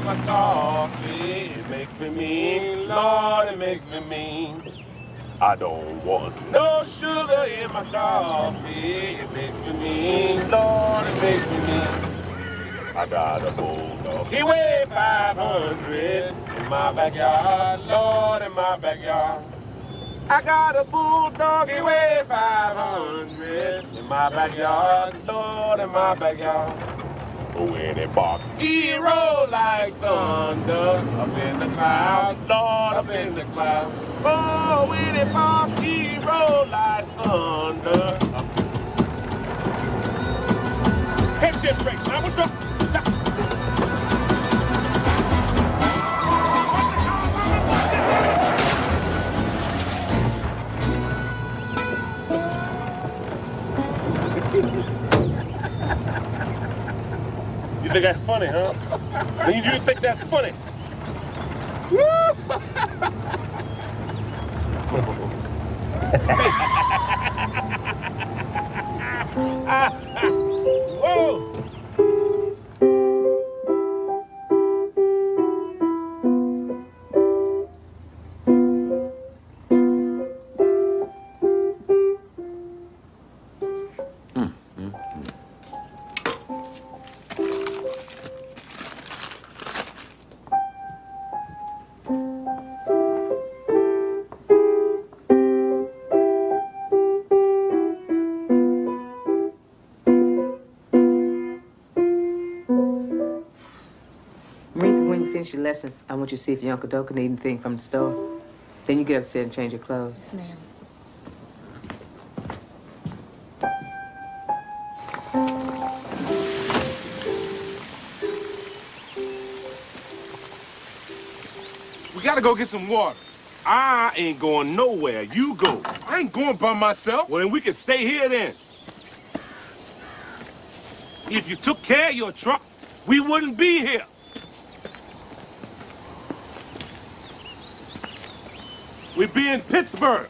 my coffee. It makes me mean, Lord, it makes me mean. I don't want no sugar in my coffee. It makes me mean, Lord, it makes me mean. I got a bulldog. He weighed 500 in my backyard, Lord, in my backyard. I got a bulldog, he weighed 500 in my backyard, Lord, in my backyard. When he bark, he roll like thunder up in the clouds, Lord, up in the clouds. Oh, when he bark, he roll like thunder. Hey, get break. Now what's up? You think that's funny, huh? You think that's funny? Whoa! Your lesson, I want you to see if your Uncle Doka need anything from the store. Then you get upstairs and change your clothes. Yes, ma'am. We gotta go get some water. I ain't going nowhere. You go. I ain't going by myself. Well, then we can stay here then. If you took care of your truck, we wouldn't be here. We'd be in Pittsburgh.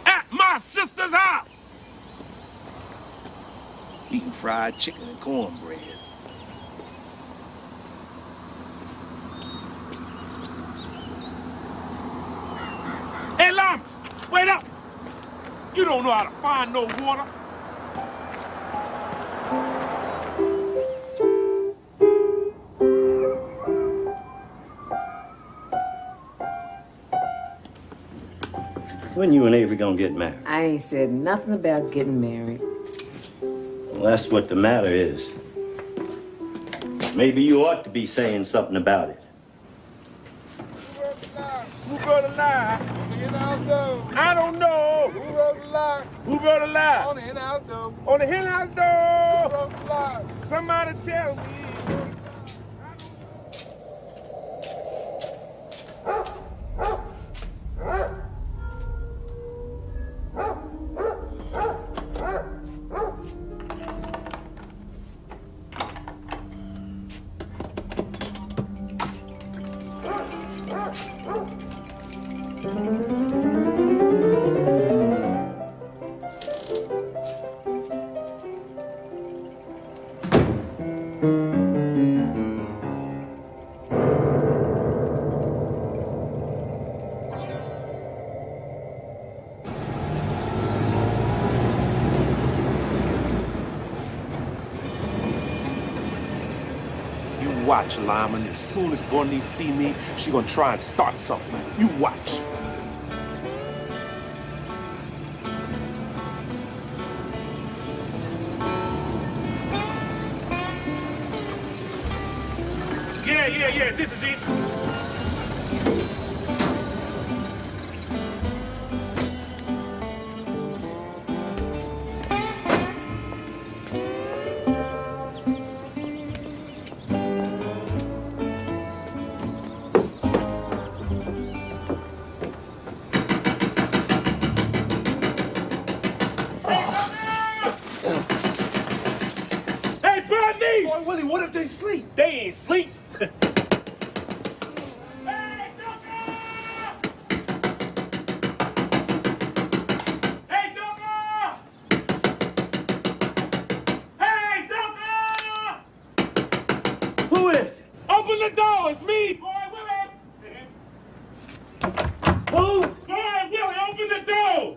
At my sister's house. Eating fried chicken and cornbread. Hey, Llamas, wait up. You don't know how to find no water. When you and Avery gonna get married? I ain't said nothing about getting married. Well, that's what the matter is. Maybe you ought to be saying something about it. Who wrote a lie? I don't know. Who wrote the lie? Who wrote a lie? On the hen house door. On the hen house door. Who wrote the lie? Somebody tell me. Watch, Lyman. As soon as Bernice see me, she gonna try and start something. You watch. Yeah, this is it. Boy, Willie, what if they sleep? They ain't sleep. Hey, Doka! the door. It's me, boy Willie. Who? Boy Willie, open the door.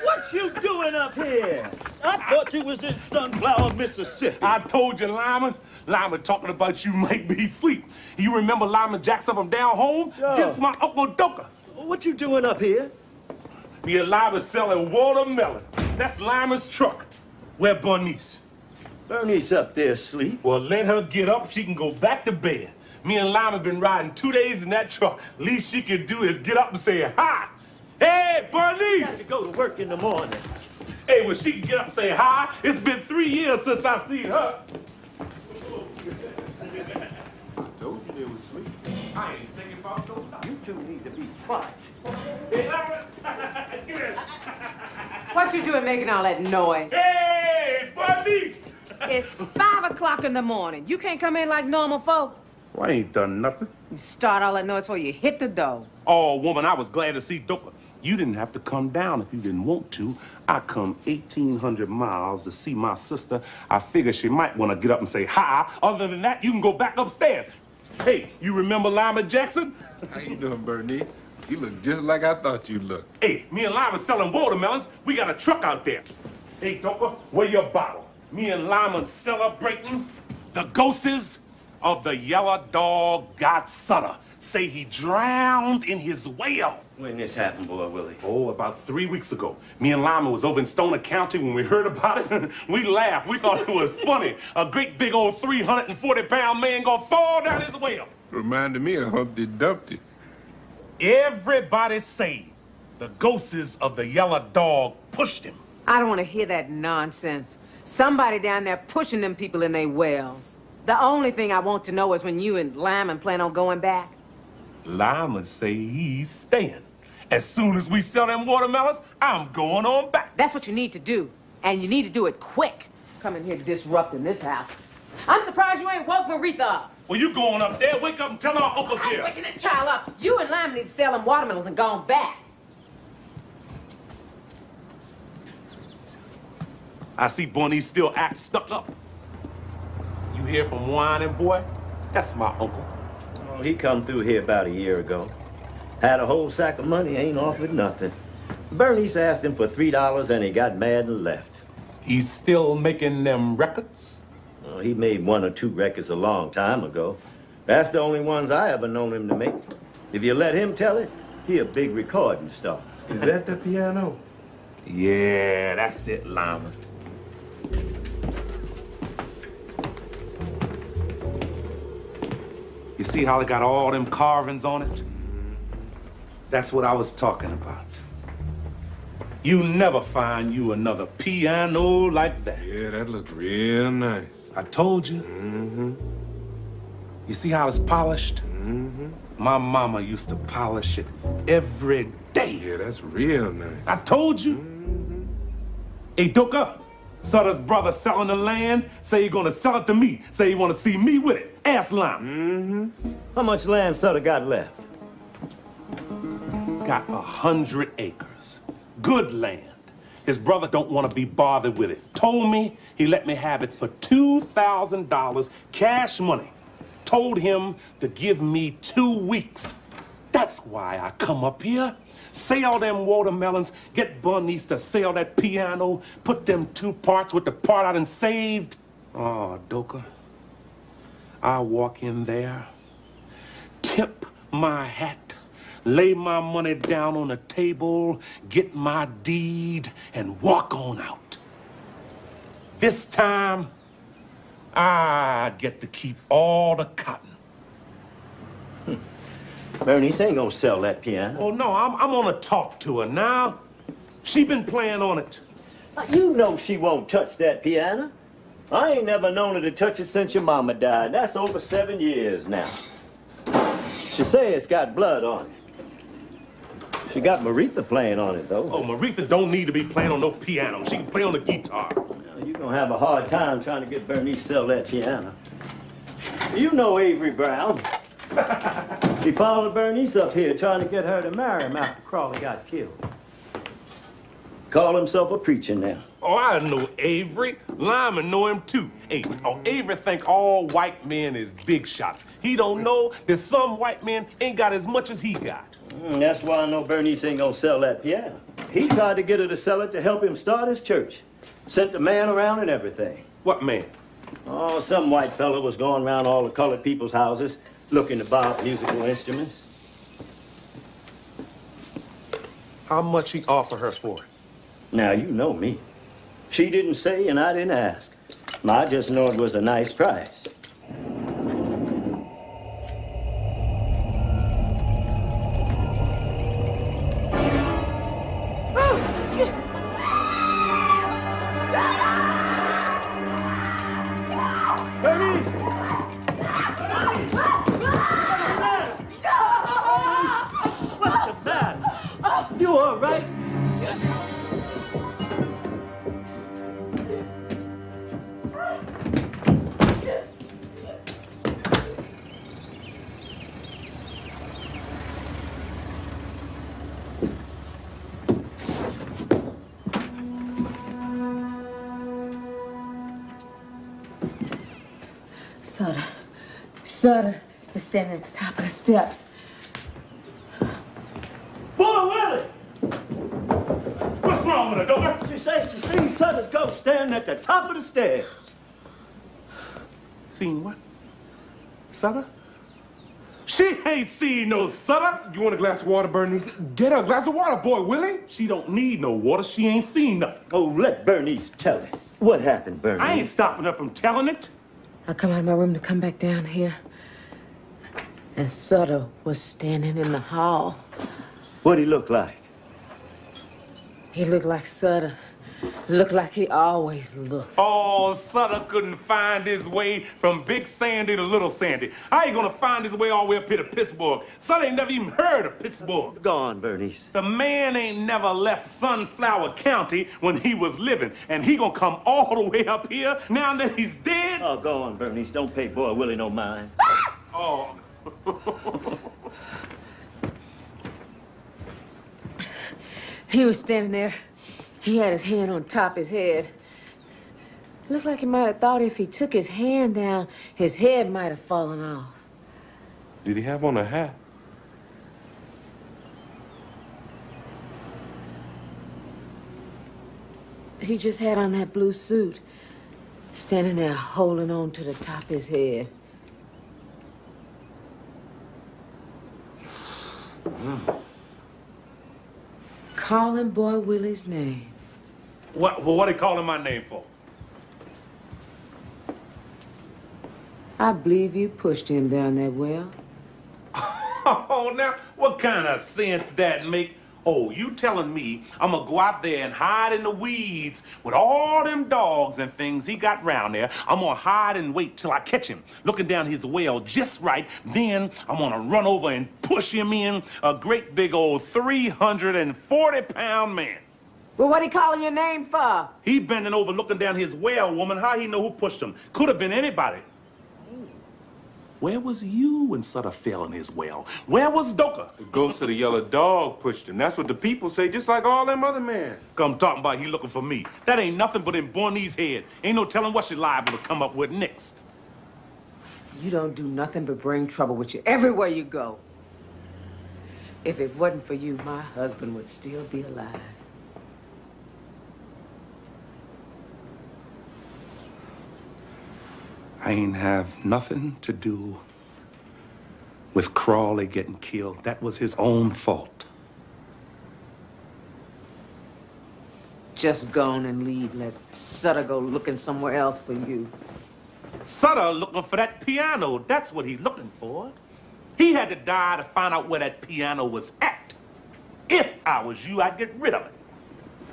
What you doing up here? I thought you was in Sunflower, Mississippi. I told you, Lyman. Lyman talking about you might be asleep. You remember Lyman Jackson from down home? Yeah. This is my Uncle Doka. What you doing up here? Me and Lyman selling watermelon. That's Lyman's truck. Where Bernice? Bernice up there asleep. Well, let her get up. She can go back to bed. Me and Lyman been riding 2 days in that truck. Least she can do is get up and say hi. Hey, Got Bernice! to go to work in the morning. Hey, well, she can get up and say hi. It's been 3 years since I seen her. Told you they was asleep. I ain't thinking about no time. You two need to be quiet. Hey, Lyman! Come here. What you doing making all that noise? Hey, Bernice! It's 5 o'clock in the morning. You can't come in like normal folk. Well, I ain't done nothing. You start all that noise before you hit the door. Oh, woman, I was glad to see Doka. You didn't have to come down if you didn't want to. I come 1,800 miles to see my sister. I figured she might want to get up and say hi. Other than that, you can go back upstairs. Hey, you remember Lyman Jackson? How you doing, Bernice? You look just like I thought you looked. Hey, me and Lyman selling watermelons. We got a truck out there. Hey, Doka, where your bottle? Me and Lyman celebrating the ghosts of the yellow dog God Sutter. Say he drowned in his well. When this happened, boy Willie? Oh, about 3 weeks ago. Me and Lyman was over in Stoner County when we heard about it. We laughed. We thought it was funny. A great big old 340-pound man gonna fall down his well. Reminded me of Humpty Dumpty. Everybody say the ghosts of the yellow dog pushed him. I don't want to hear that nonsense. Somebody down there pushing them people in their wells. The only thing I want to know is when you and Lyman plan on going back. Lyman say he's staying. As soon as we sell them watermelons, I'm going on back. That's what you need to do. And you need to do it quick. Coming here disrupting this house. I'm surprised you ain't woke Maritha up. Well, you going up there, wake up and tell our uncle's I ain't here. waking that child up. You and Lyman need to sell them watermelons and gone back. I see Bernice still act stuck up. You hear from whining boy? That's my uncle. Oh, he come through here about a year ago. Had a whole sack of money, ain't offered nothing. Bernice asked him for $3 and he got mad and left. He's still making them records? Oh, he made 1 or 2 records a long time ago. That's the only ones I ever known him to make. If you let him tell it, he a big recording star. Is that the piano? Yeah, that's it, Lyman. You see how they got all them carvings on it? That's what I was talking about. You never find you another piano like that. Yeah, that looks real nice. I told you. Mm-hmm. You see how it's polished? Mm-hmm. My mama used to polish it every day. Yeah, that's real nice. I told you. Hey, Doka, Sutter's brother selling the land. Say he gonna sell it to me. Say he wanna see me with it. Ask Lyman. Mm-hmm. How much land Sutter got left? Got 100 acres. Good land. His brother don't want to be bothered with it. Told me he let me have it for $2,000 cash money. Told him to give me 2 weeks. That's why I come up here. Sell them watermelons, get Bernice to sell that piano, put them 2 parts with the part I done saved. Oh, Doka, I walk in there, tip my hat, lay my money down on the table, get my deed, and walk on out. This time, I get to keep all the cotton. Bernice ain't gonna sell that piano. Oh, no, I'm gonna talk to her now. She been playing on it. You know she won't touch that piano. I ain't never known her to touch it since your mama died. That's over 7 years now. She say it's got blood on it. She got Maritha playing on it, though. Oh, Maritha don't need to be playing on no piano. She can play on the guitar. You're gonna have a hard time trying to get Bernice to sell that piano. You know Avery Brown. He followed Bernice up here trying to get her to marry him after Crawley got killed. call himself a preacher now. Oh, I know Avery. Lyman know him too. Hey, Avery think all white men is big shots. He don't know that some white men ain't got as much as he got. That's why I know Bernice ain't gonna sell that piano. He tried to get her to sell it to help him start his church. Sent the man around and everything. What man? Oh, some white fella was going around all the colored people's houses looking to buy up musical instruments. How much he offer her for it? Now, you know me. She didn't say and I didn't ask. I just know it was a nice price. What's the matter? You all right? Sutter is standing at the top of the steps. Boy, Willie! What's wrong with her, Dover? She says she seen Sutter's ghost standing at the top of the stairs. Seen what? Sutter? She ain't seen no Sutter. You want a glass of water, Bernice? Get her a glass of water, boy, Willie. She don't need no water. She ain't seen nothing. Oh, let Bernice tell it. What happened, Bernice? I ain't stopping her from telling it. I come out of my room to come back down here, and Sutter was standing in the hall. What'd he look like? He looked like Sutter. Looked like he always looked. Oh, Sutter couldn't find his way from Big Sandy to Little Sandy. How you gonna find his way all the way up here to Pittsburgh? Sutter ain't never even heard of Pittsburgh. Go on, Bernice. The man ain't never left Sunflower County when he was living, and he gonna come all the way up here now that he's dead? Oh, go on, Bernice. Don't pay Boy Willie no mind. Oh. He was standing there. He had his hand on top of his head. Looked like he might have thought if he took his hand down, his head might have fallen off. Did he have on a hat? He just had on that blue suit, standing there holding on to the top of his head. Calling Boy Willie's name. What they calling my name for? I believe you pushed him down that well. Oh, now, what kind of sense that make? Oh, you telling me I'm gonna go out there and hide in the weeds with all them dogs and things he got round there. I'm gonna hide and wait till I catch him, looking down his well just right. Then I'm gonna run over and push him in, a great big old 340-pound man. Well, what he calling your name for? He bending over looking down his well, woman. How he know who pushed him? Could have been anybody. Where was you when Sutter fell in his well? Where was Doka? The ghost of the yellow dog pushed him. That's what the people say, just like all them other men. Come talking about he looking for me. That ain't nothing but in Bornese head. Ain't no telling what she liable to come up with next. You don't do nothing but bring trouble with you everywhere you go. If it wasn't for you, my husband would still be alive. I ain't have nothing to do with Crawley getting killed. That was his own fault. Just go on and leave. Let Sutter go looking somewhere else for you. Sutter looking for that piano. That's what he's looking for. He had to die to find out where that piano was at. If I was you, I'd get rid of it.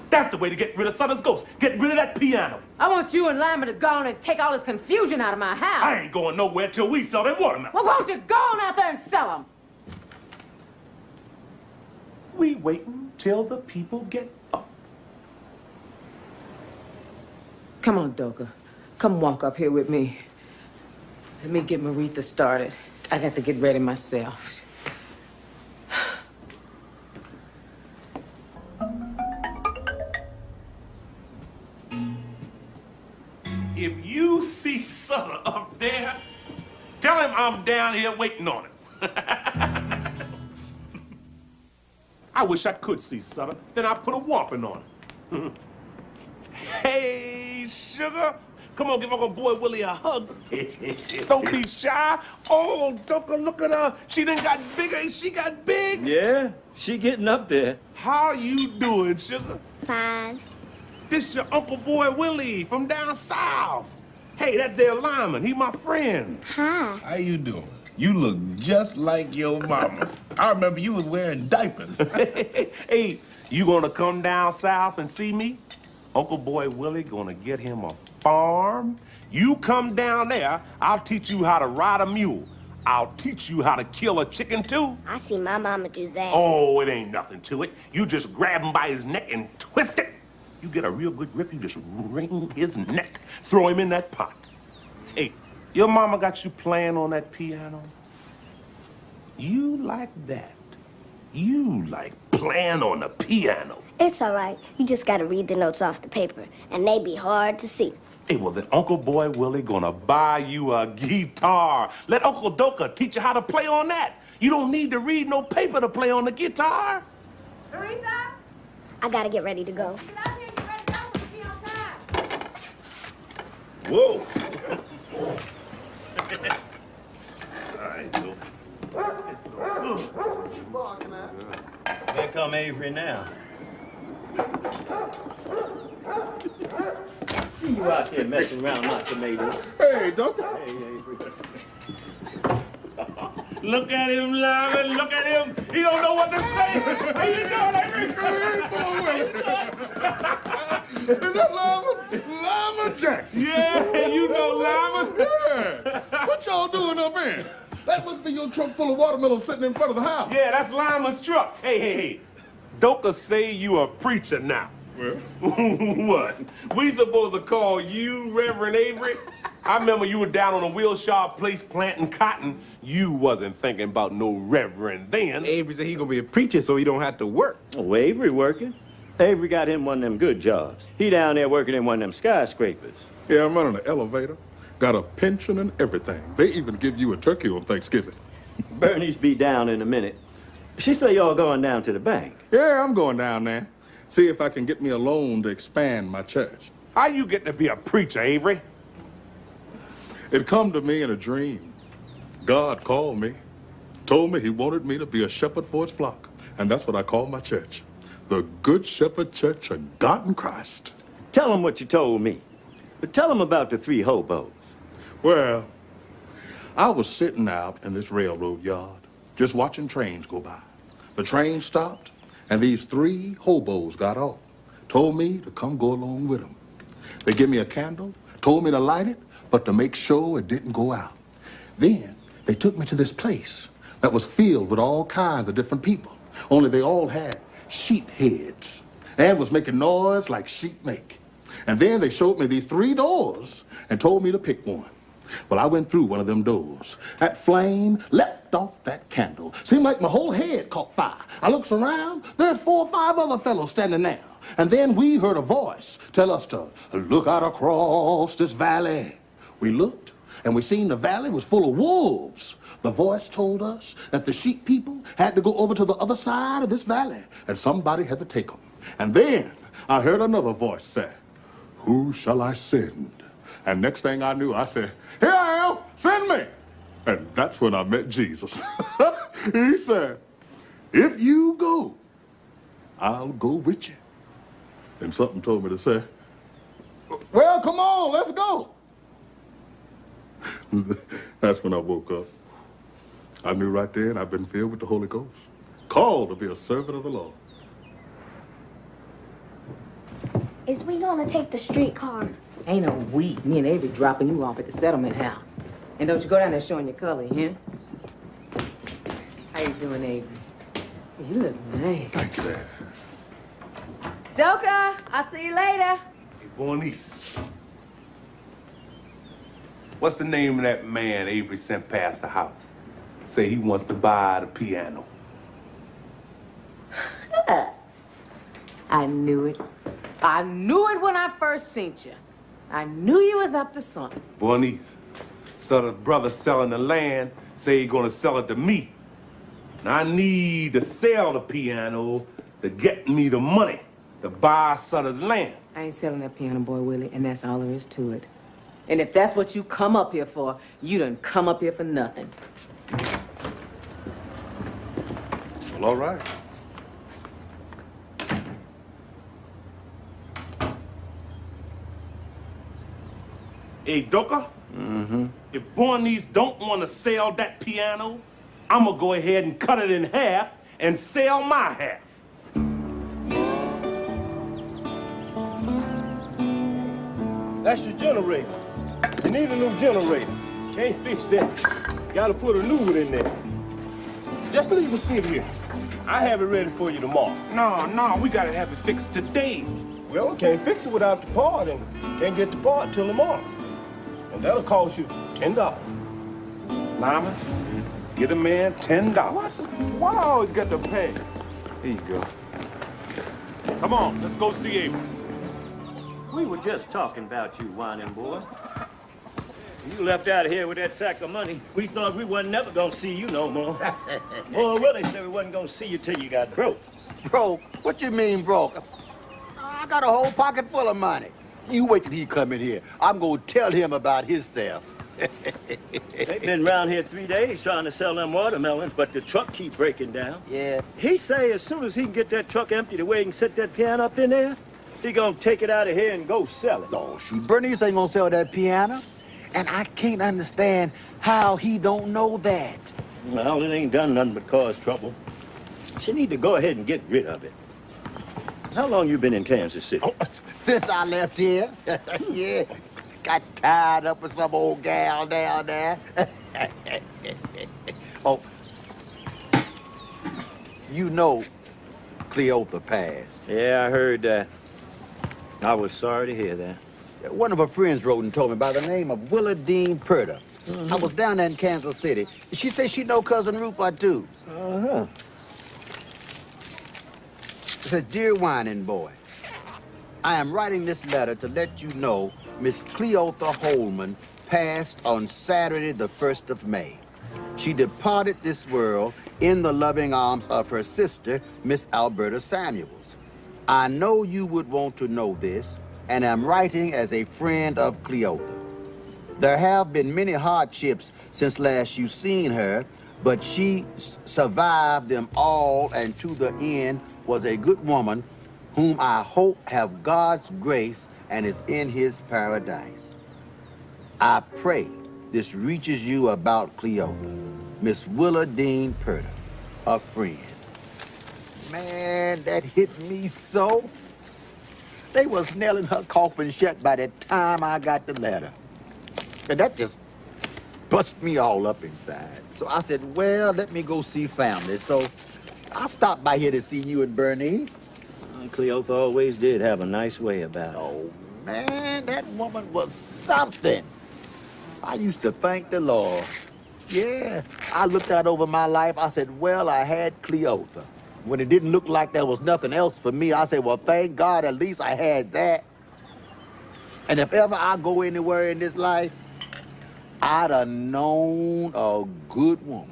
That's the way to get rid of Sutter's ghost. Get rid of that piano. I want you and Lyman to go on and take all this confusion out of my house. I ain't going nowhere till we sell them watermelons. Well, won't you go on out there and sell them? We waiting till the people get up. Come on, Doka. Come walk up here with me. Let me get Maritha started. I got to get ready myself. if you see Sutter up there, tell him I'm down here waiting on him. I wish I could see Sutter. Then I'd put a whopping on him. Hey, sugar. Come on, give Uncle Boy Willie a hug. Don't be shy. Oh, Doka, look at her. She done got bigger. Ain't she got big? Yeah, she getting up there. How you doing, sugar? Fine. This your Uncle Boy Willie from down south. Hey, that there Lyman. He my friend. Hi. How you doing? You look just like your mama. I remember you was wearing diapers. Hey, you gonna come down south and see me? Uncle Boy Willie gonna get him a farm. You come down there, I'll teach you how to ride a mule. I'll teach you how to kill a chicken, too. I see my mama do that. Oh, it ain't nothing to it. You just grab him by his neck and twist it. You get a real good grip, you just wring his neck. Throw him in that pot. Hey, your mama got you playing on that piano? You like that. You like playing on the piano. It's all right. You just gotta read the notes off the paper, and they be hard to see. Hey, well, then Uncle Boy Willie gonna buy you a guitar. Let Uncle Doka teach you how to play on that. You don't need to read no paper to play on the guitar. Teresa, I gotta get ready to go. get out here and get ready to go so we can be on time. Whoa. All right, Doka. Let's go. Here come Avery now. See you out there messing around my tomatoes. Hey, doctor. Hey, Avery. Look at him, Lyman. Look at him. He don't know what to say. How you doing, Avery? Is that Lyman? Lyman Jackson. Yeah, you know Lyman. Yeah. What y'all doing up in? That must be your trunk full of watermelon sitting in front of the house. Yeah, that's Lyman's truck. Hey. Doka say you a preacher now. Well, What? We supposed to call you Reverend Avery? I remember you were down on the Wilshire Place planting cotton. You wasn't thinking about no reverend then. Avery said he gonna be a preacher so he don't have to work. Oh, Avery working? Avery got him one of them good jobs. He down there working in one of them skyscrapers. Yeah, I'm running an elevator. Got a pension and everything. They even give you a turkey on Thanksgiving. Bernie's be down in a minute. She say y'all going down to the bank. Yeah, I'm going down there. See if I can get me a loan to expand my church. How you get to be a preacher, Avery? It come to me in a dream. God called me, told me he wanted me to be a shepherd for his flock. And that's what I call my church. The Good Shepherd Church of God in Christ. Tell him what you told me. But tell him about the 3 hobos. Well, I was sitting out in this railroad yard, just watching trains go by. The train stopped, and these 3 hobos got off, told me to come go along with them. They gave me a candle, told me to light it, but to make sure it didn't go out. Then they took me to this place that was filled with all kinds of different people, only they all had sheep heads and was making noise like sheep make. And then they showed me these 3 doors and told me to pick one. Well, I went through one of them doors. That flame leapt off that candle. Seemed like my whole head caught fire. I looks around, there's 4 or 5 other fellows standing there. And then we heard a voice tell us to look out across this valley. We looked, and we seen the valley was full of wolves. The voice told us that the sheep people had to go over to the other side of this valley, and somebody had to take them. And then I heard another voice say, "Who shall I send?" And next thing I knew, I said, "Here I am, send me." And that's when I met Jesus. He said, "If you go, I'll go with you." And something told me to say, "Well, come on, let's go." That's when I woke up. I knew right then I've been filled with the Holy Ghost, called to be a servant of the Lord. Is we gonna take the streetcar? Ain't no we. Me and Avery dropping you off at the settlement house. And don't you go down there showing your color, huh? How you doing, Avery? You look nice. Thank you, Dad. Doka, I'll see you later. Hey, Bernice. What's the name of that man Avery sent past the house? Say he wants to buy the piano. I knew it. I knew it when I first seen you. I knew you was up to something. Bernice, so the brother selling the land say he gonna sell it to me. And I need to sell the piano to get me the money to buy Sutter's land. I ain't selling that piano, boy, Willie, and that's all there is to it. And if that's what you come up here for, you done come up here for nothing. Well, all right. Hey, Doka? Mm-hmm. If Bernice don't want to sell that piano, I'm gonna go ahead and cut it in half and sell my half. That's your generator. You need a new generator. Can't fix that. Gotta put a new one in there. Just leave it sit here. I have it ready for you tomorrow. No, we gotta have it fixed today. Well, we can't fix it without the part, and can't get the part till tomorrow. And that'll cost you $10. Lyman, get a man $10. Why I always got to pay? Here you go. Come on, let's go see Abel. We were just talking about you, whining boy. You left out of here with that sack of money. We thought we wasn't never gonna see you no more. Boy, Willie said we wasn't gonna see you till you got broke. Broke? What you mean broke? I got a whole pocket full of money. You wait till he come in here. I'm gonna tell him about himself. They've been around here 3 days trying to sell them watermelons, but the truck keep breaking down. Yeah. He say as soon as he can get that truck empty the way he can set that piano up in there, he gonna take it out of here and go sell it. No, shoot, Bernice ain't gonna sell that piano. And I can't understand how he don't know that. Well, it ain't done nothing but cause trouble. She need to go ahead and get rid of it. How long you been in Kansas City? Oh, since I left here, yeah. Got tied up with some old gal down there. Oh, you know Cleotha passed. Yeah, I heard that. I was sorry to hear that. One of her friends wrote and told me by the name of Willa Dean Purda. I was down there in Kansas City. She said she know Cousin Rupert, too. Uh-huh. It says, Dear Whining Boy, I am writing this letter to let you know Miss Cleotha Holman passed on Saturday, the 1st of May. She departed this world in the loving arms of her sister, Miss Alberta Samuels. I know you would want to know this, and am writing as a friend of Cleotha. There have been many hardships since last you seen her, but she survived them all, and to the end was a good woman whom I hope have God's grace and is in his paradise. I pray this reaches you about Cleotha, Miss Willa Dean Purda, a friend. Man, that hit me so. They was nailing her coffin shut by the time I got the letter. And that just bust me all up inside. So I said, well, let me go see family. So I stopped by here to see you and Bernice. Cleotha always did have a nice way about it. Oh, man, that woman was something. I used to thank the Lord. Yeah, I looked out over my life. I said, well, I had Cleotha. When it didn't look like there was nothing else for me, I said, well, thank God, at least I had that. And if ever I go anywhere in this life, I'd have known a good woman.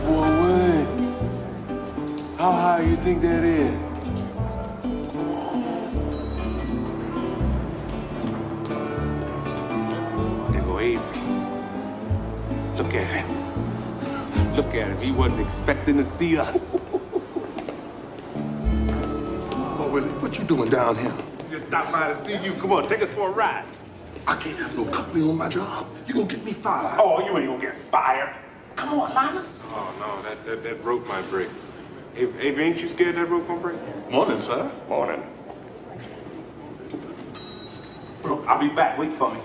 Boy, Willie, how high you think that is? Look at him. Look at him. He wasn't expecting to see us. Oh, Willie, what you doing down here? Just stopped by to see you. Come on, take us for a ride. I can't have no company on my job. You gonna get me fired. Oh, you ain't gonna get fired. Come on, Lyman. Oh, no, that rope might break. Avery, ain't you scared that rope gonna break? Morning, sir. Morning. I'll be back. Wait for me.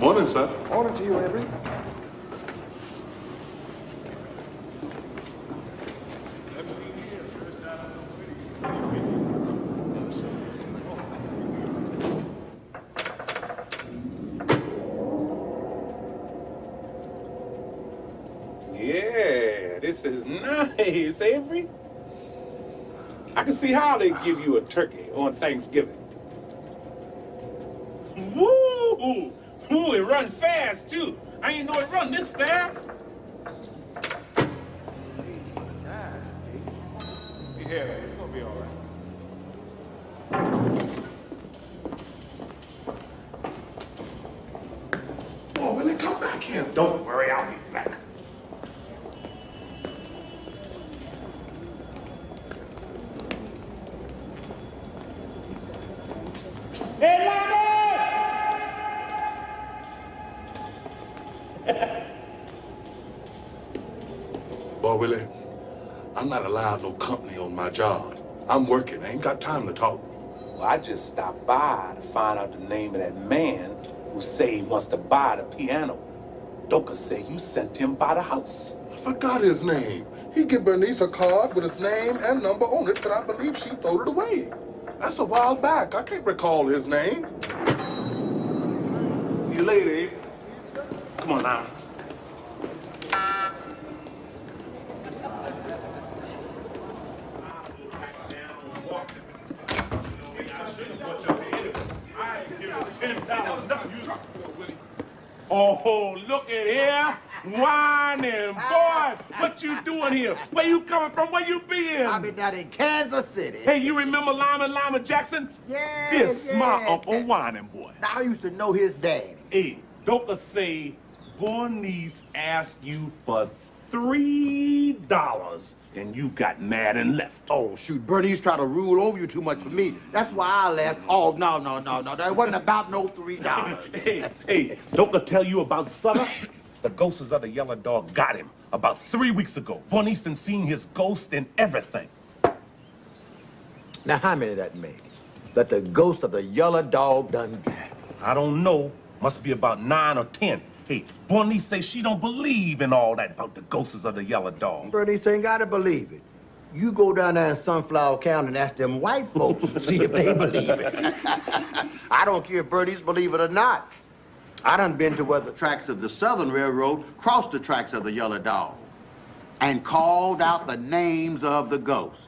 Morning, sir. Morning to you, Avery. This is nice, Avery. I can see how they give you a turkey on Thanksgiving. Woo! Ooh, it run fast, too. I ain't know it run this fast. Yeah, it's gonna be all right. Boy, Willie, come back here. Don't worry, I'll be back. Hey, Boy, Willie, I'm not allowed no company on my job. I'm working. I ain't got time to talk. Well, I just stopped by to find out the name of that man who say he wants to buy the piano. Doka say you sent him by the house. I forgot his name. He give Bernice a card with his name and number on it, but I believe she threw it away. That's a while back. I can't recall his name. See you later, Abe. Come on now. Oh, look at here. Whining boy. What you doing here? Where you coming from? Where you been? I've been down in Kansas City. Hey, you remember Lyman Jackson? Yeah. This my Uncle Whining boy. I used to know his daddy. Hey, Doka say Bernice asked you for $3 and you got mad and left. Oh, shoot, Bernie's trying to rule over you too much for me. That's why I left. Oh, no. That wasn't about no $3. Hey, Doka tell you about Sutter? The ghosts of the Yellow Dog got him about 3 weeks ago. Bernice done seen his ghost and everything. Now, how many that made? That the ghost of the Yellow Dog done got him? I don't know. Must be about 9 or 10. Hey, Bernice say she don't believe in all that about the ghosts of the Yellow Dog. Bernice ain't gotta believe it. You go down there in Sunflower County and ask them white folks to see if they believe it. I don't care if Bernice believe it or not. I done been to where the tracks of the Southern Railroad crossed the tracks of the Yellow Dog and called out the names of the ghosts.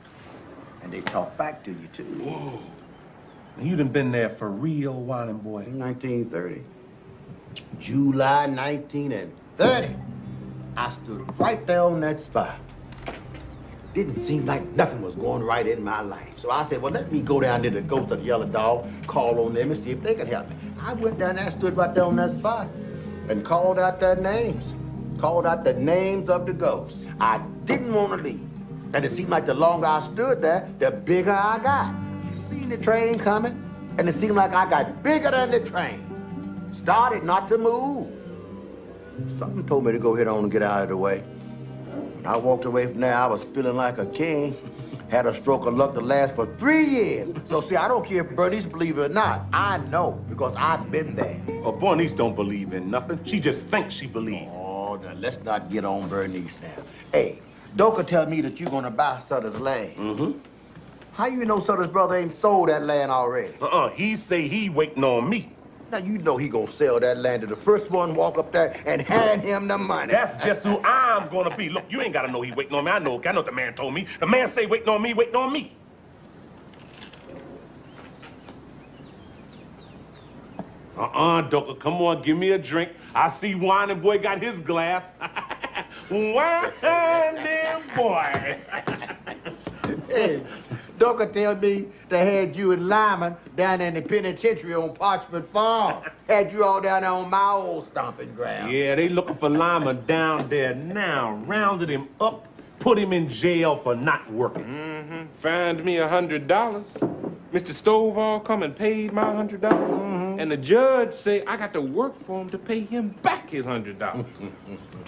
And they talk back to you, too. Whoa. And you done been there for real, Whining boy. 1930. July 1930. I stood right there on that spot. Didn't seem like nothing was going right in my life. So I said, well, let me go down to the ghost of the Yellow Dog, call on them and see if they could help me. I went down there, stood right there on that spot, and called out their names. Called out the names of the ghosts. I didn't want to leave. And it seemed like the longer I stood there, the bigger I got. Seen the train coming, and it seemed like I got bigger than the train. Started not to move. Something told me to go ahead on and get out of the way. When I walked away from there, I was feeling like a king. Had a stroke of luck to last for 3 years. So see, I don't care if Bernice believe it or not. I know, because I've been there. Oh, Bernice don't believe in nothing. She just thinks she believes. Oh, now let's not get on Bernice now. Hey, Doka tell me that you're gonna buy Sutter's land. Mm-hmm. How you know Sutter's brother ain't sold that land already? He say he waiting on me. Now, you know he gonna sell that land to the first one walk up there and hand him the money. That's just who I'm gonna be. Look, you ain't gotta know he waiting on me. I know what the man told me. The man say waiting on me, waiting on me. Doka, come on, give me a drink. I see Whining boy got his glass. Whining boy. Hey, Doka tell me they had you and Lyman down in the penitentiary on Parchment Farm. Had you all down there on my old stomping ground. Yeah, they looking for Lyman down there now. Rounded him up, put him in jail for not working. Mm-hmm. Fined me $100. Mr. Stovall come and paid my $100. Mm-hmm. And the judge say I got to work for him to pay him back his $100.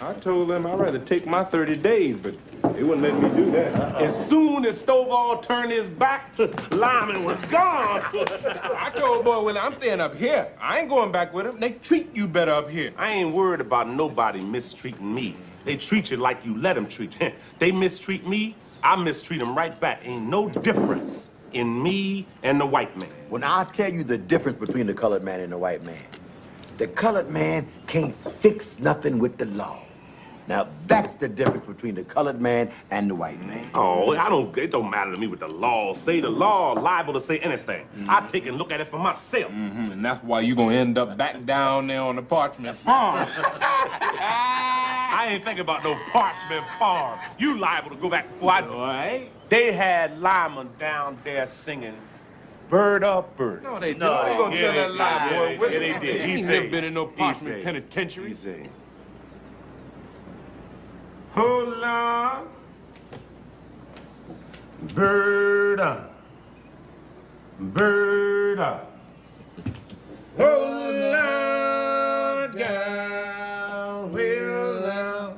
I told them I'd rather take my 30 days, but they wouldn't let me do that. As soon as Stovall turned his back, Lyman was gone. I told boy, well, I'm staying up here. I ain't going back with him. They treat you better up here. I ain't worried about nobody mistreating me. They treat you like you let them treat you. They mistreat me, I mistreat them right back. Ain't no difference in me and the white man. Well, now, I'll tell you the difference between the colored man and the white man. The colored man can't fix nothing with the law. Now, that's the difference between the colored man and the white man. Oh, it don't matter to me what the law say. The law liable to say anything. I take and look at it for myself. And that's why you gonna end up back down there on the Parchment Farm. I ain't thinking about no Parchment Farm. You liable to go back before I do. Right? They had Lyman down there singing Bird Up Bird. No, they didn't. You gonna tell that lie, boy. Yeah, they did. He ain't never been in no Parchment Penitentiary. He said, hold on, bird up, bird up. Hold on, gal, well now,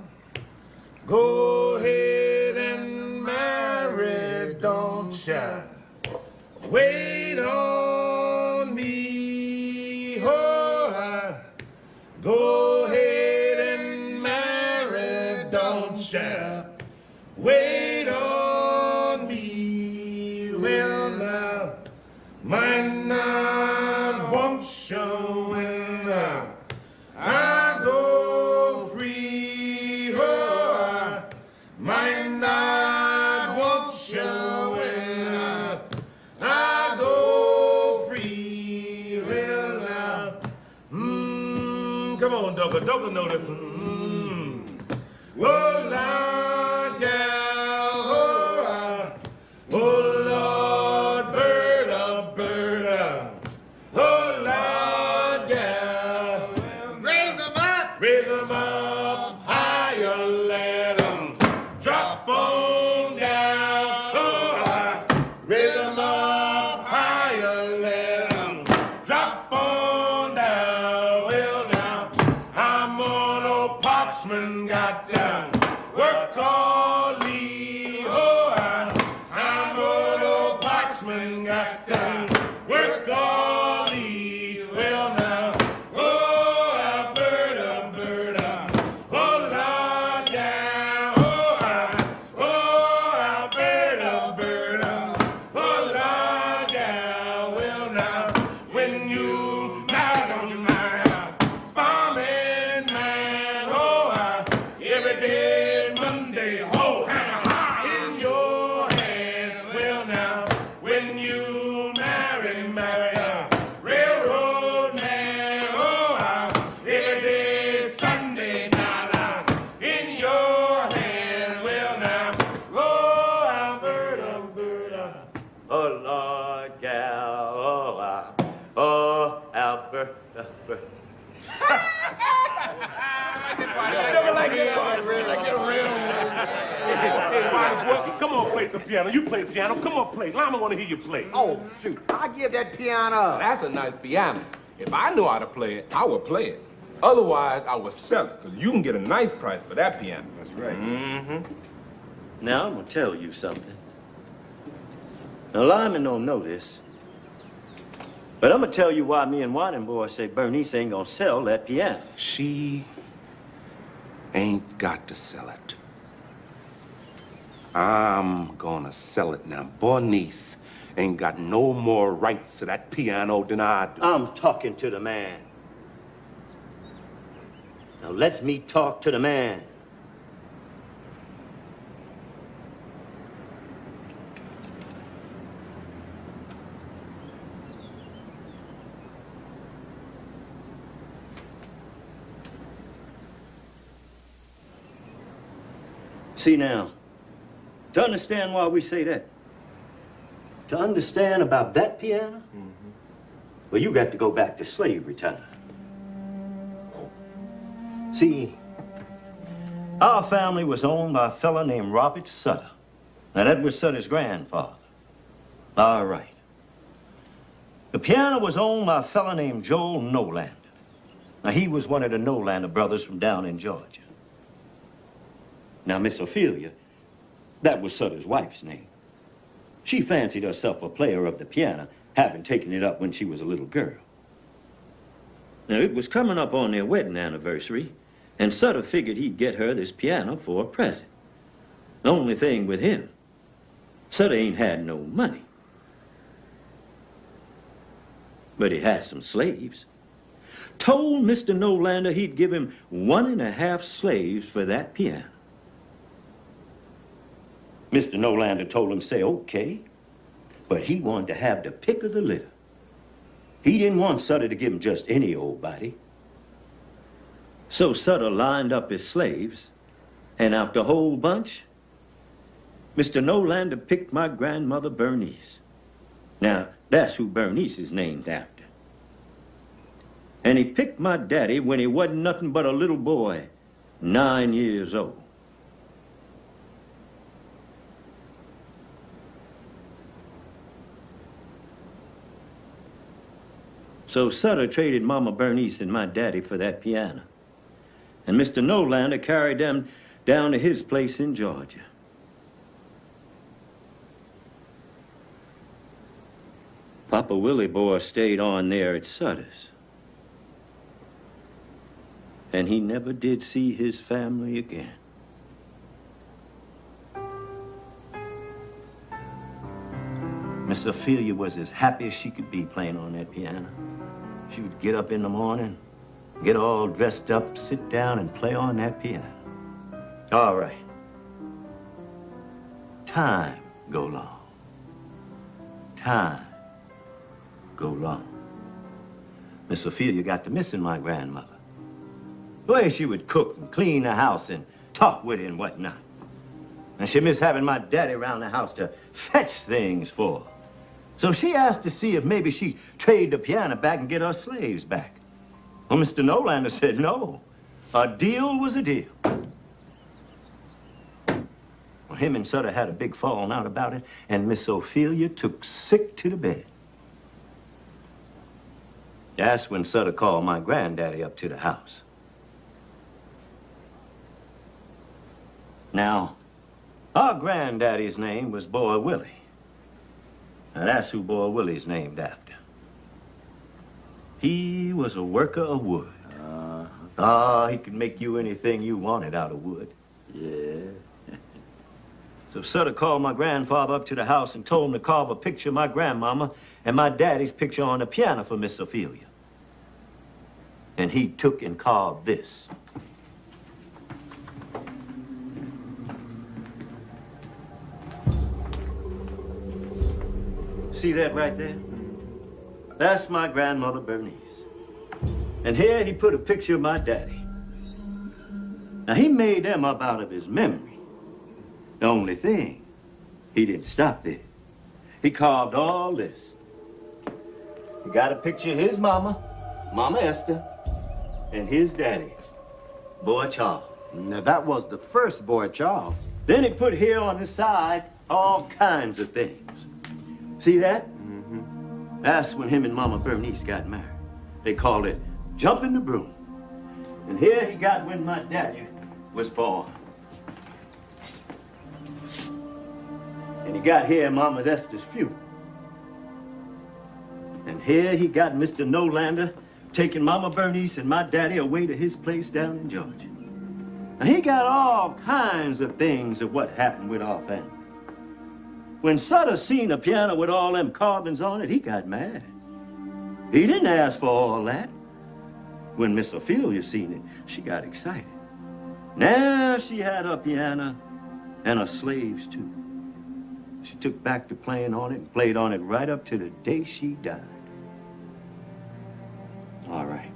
go ahead and marry, don't you? Wait on me, oh, go ahead and marry, don't you? Wait on me, well now, might not want you when I go free, oh, might not want you when I go free, well now, come on, Doga, Doga know this one. Oh, Lord, gal, oh, Lord, bird up, bird up. Oh, Lord, gal, raise them up, higher, let them drop on down. Oh, raise them up, higher, let them drop on down. Well, now, I'm on old Parchman, got down. Work all leave, oh, I'm on old Parchman, got down. Work all leave, well now, oh, bird up, bird up. Oh, Lord, down, oh, bird up, bird up. Oh, Lord, down, well now, when you marry, don't you marry farming man, oh, every day Monday, oh, in your hand, well now, when you marry, railroad man, oh, every day Sunday, now, in your hand, well now, oh, bird up, bird up. Oh, Lord, gal, oh, Albert, Albert. Come on, play some piano. You play piano. Come on, play. Lama want to hear you play. Oh, shoot. I give that piano up. That's a nice piano. If I knew how to play it, I would play it. Otherwise, I would sell it, because you can get a nice price for that piano. That's right. Now, I'm going to tell you something. Now, Lyman don't know this, but I'm going to tell you why me and Whining Boy say Bernice ain't going to sell that piano. She ain't got to sell it. I'm gonna sell it now. Bernice ain't got no more rights to that piano than I do. I'm talking to the man. Now let me talk to the man. See now, to understand why we say that, to understand about that piano, well, you got to go back to slavery time. See, our family was owned by a fella named Robert Sutter. Now, that was Sutter's grandfather. All right. The piano was owned by a fella named Joel Nolander. Now, he was one of the Nolander brothers from down in Georgia. Now, Miss Ophelia, that was Sutter's wife's name. She fancied herself a player of the piano, having taken it up when she was a little girl. Now, it was coming up on their wedding anniversary, and Sutter figured he'd get her this piano for a present. The only thing with him, Sutter ain't had no money. But he had some slaves. told Mr. Nolander he'd give him 1.5 slaves for that piano. Mr. Nolander told him, say, okay, but he wanted to have the pick of the litter. He didn't want Sutter to give him just any old body. So Sutter lined up his slaves, and out the whole bunch, Mr. Nolander picked my grandmother Bernice. Now, that's who Bernice is named after. And he picked my daddy when he wasn't nothing but a little boy, 9 years old. So Sutter traded Mama Bernice and my daddy for that piano. And Mr. Nolander carried them down to his place in Georgia. Papa Willie boy stayed on there at Sutter's. And he never did see his family again. Miss Ophelia was as happy as she could be playing on that piano. She would get up in the morning, get all dressed up, sit down and play on that piano. All right. Time go long. Time go long. Miss Ophelia got to missing my grandmother. The way she would cook and clean the house and talk with her and whatnot. And she missed having my daddy around the house to fetch things for her. So she asked to see if maybe she'd trade the piano back and get her slaves back. Well, Mr. Nolander said no. A deal was a deal. Well, him and Sutter had a big falling out about it, and Miss Ophelia took sick to the bed. That's when Sutter called my granddaddy up to the house. Now, our granddaddy's name was Boy Willie. Now, that's who Boy Willie's named after. He was a worker of wood. He could make you anything you wanted out of wood. Yeah. So Sutter called my grandfather up to the house and told him to carve a picture of my grandmama and my daddy's picture on the piano for Miss Ophelia. And he took and carved this. See that right there? That's my grandmother Bernice. And here he put a picture of my daddy. Now, he made them up out of his memory. The only thing, he didn't stop there. He carved all this. He got a picture of his mama, Mama Esther, and his daddy, Boy Charles. Now, that was the first Boy Charles. Then he put here on the side all kinds of things. See that? Mm-hmm. That's when him and Mama Bernice got married. They called it jumping the broom. And here he got when my daddy was born. And he got here Mama Esther's funeral. And here he got Mr. Nolander taking Mama Bernice and my daddy away to his place down in Georgia. Now, he got all kinds of things of what happened with our family. When Sutter seen a piano with all them carvings on it, he got mad. He didn't ask for all that. When Miss Ophelia seen it, she got excited. Now she had her piano and her slaves, too. She took back to playing on it and played on it right up to the day she died. All right.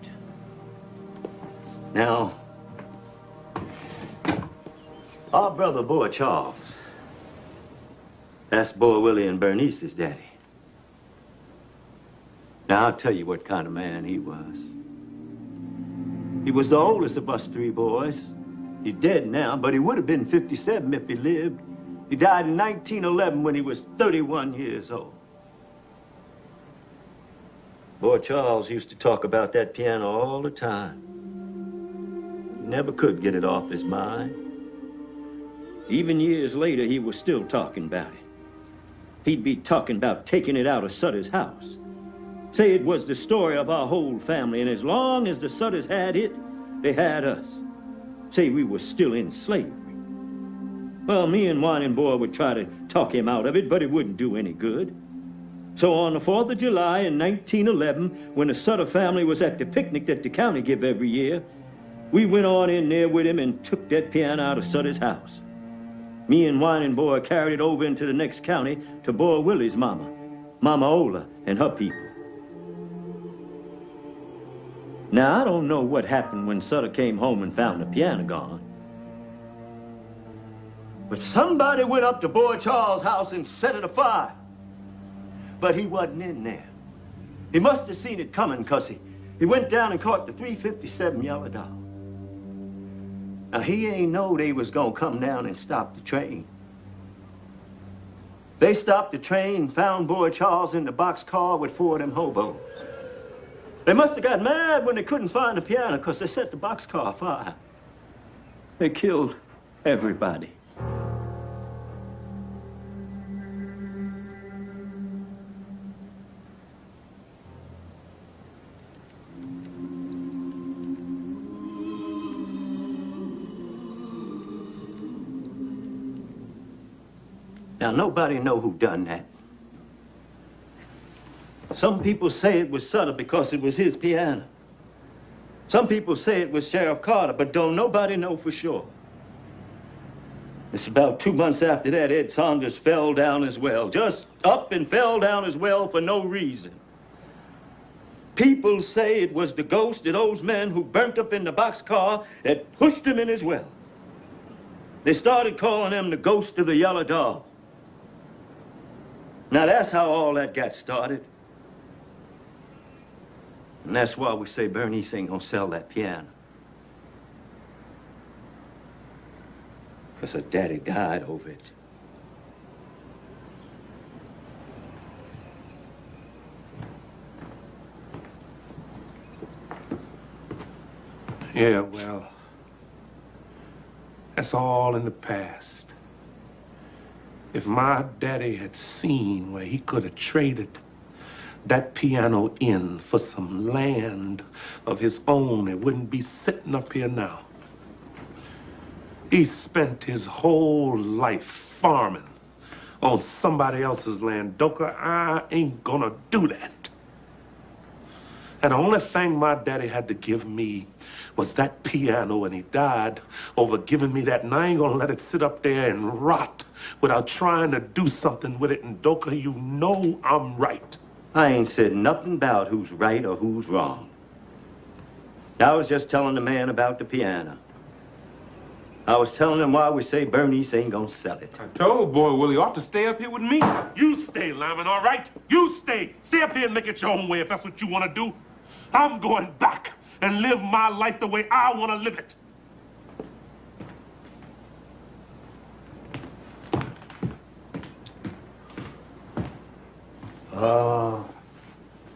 Now, our brother, Boy Charles, that's Boy Willie and Bernice's daddy. Now, I'll tell you what kind of man he was. He was the oldest of us 3 boys. He's dead now, but he would have been 57 if he lived. He died in 1911 when he was 31 years old. Boy Charles used to talk about that piano all the time. He never could get it off his mind. Even years later, he was still talking about it. He'd be talking about taking it out of Sutter's house. Say it was the story of our whole family, and as long as the Sutters had it, they had us. Say we were still in slavery. Well, me and Whining Boy would try to talk him out of it, but it wouldn't do any good. So on the 4th of July in 1911, when the Sutter family was at the picnic that the county give every year, we went on in there with him and took that piano out of Sutter's house. Me and Whining Boy carried it over into the next county to Boy Willie's mama, Mama Ola, and her people. Now, I don't know what happened when Sutter came home and found the piano gone. But somebody went up to Boy Charles' house and set it afire. But he wasn't in there. He must have seen it coming, because he went down and caught the 357 Yellow Dog. Now, he ain't know they was gonna come down and stop the train. They stopped the train and found Boy Charles in the boxcar with 4 of them hobos. They must have got mad when they couldn't find the piano, because they set the boxcar afire. They killed everybody. Now, nobody know who done that. Some people say it was Sutter because it was his piano. Some people say it was Sheriff Carter, but don't nobody know for sure. It's about 2 months after that, Ed Saunders fell down as well. Just up and fell down as well for no reason. People say it was the ghost of those men who burnt up in the boxcar that pushed him in his well. They started calling him the ghost of the Yellow Dog. Now, that's how all that got started. And that's why we say Bernice ain't gonna sell that piano. Because her daddy died over it. Yeah, well, that's all in the past. If my daddy had seen where he could have traded that piano in for some land of his own, it wouldn't be sitting up here now. He spent his whole life farming on somebody else's land. Doka, I ain't gonna do that. And the only thing my daddy had to give me was that piano, and he died over giving me that, and I ain't gonna let it sit up there and rot without trying to do something with it. And Doka, you know I'm right. I ain't said nothing about who's right or who's wrong. I was just telling the man about the piano. I was telling him why we say Bernice ain't gonna sell it. I told Boy Willie ought to stay up here with me. You stay, Lyman, all right? You stay. Stay up here and make it your own way if that's what you want to do. I'm going back and live my life the way I want to live it.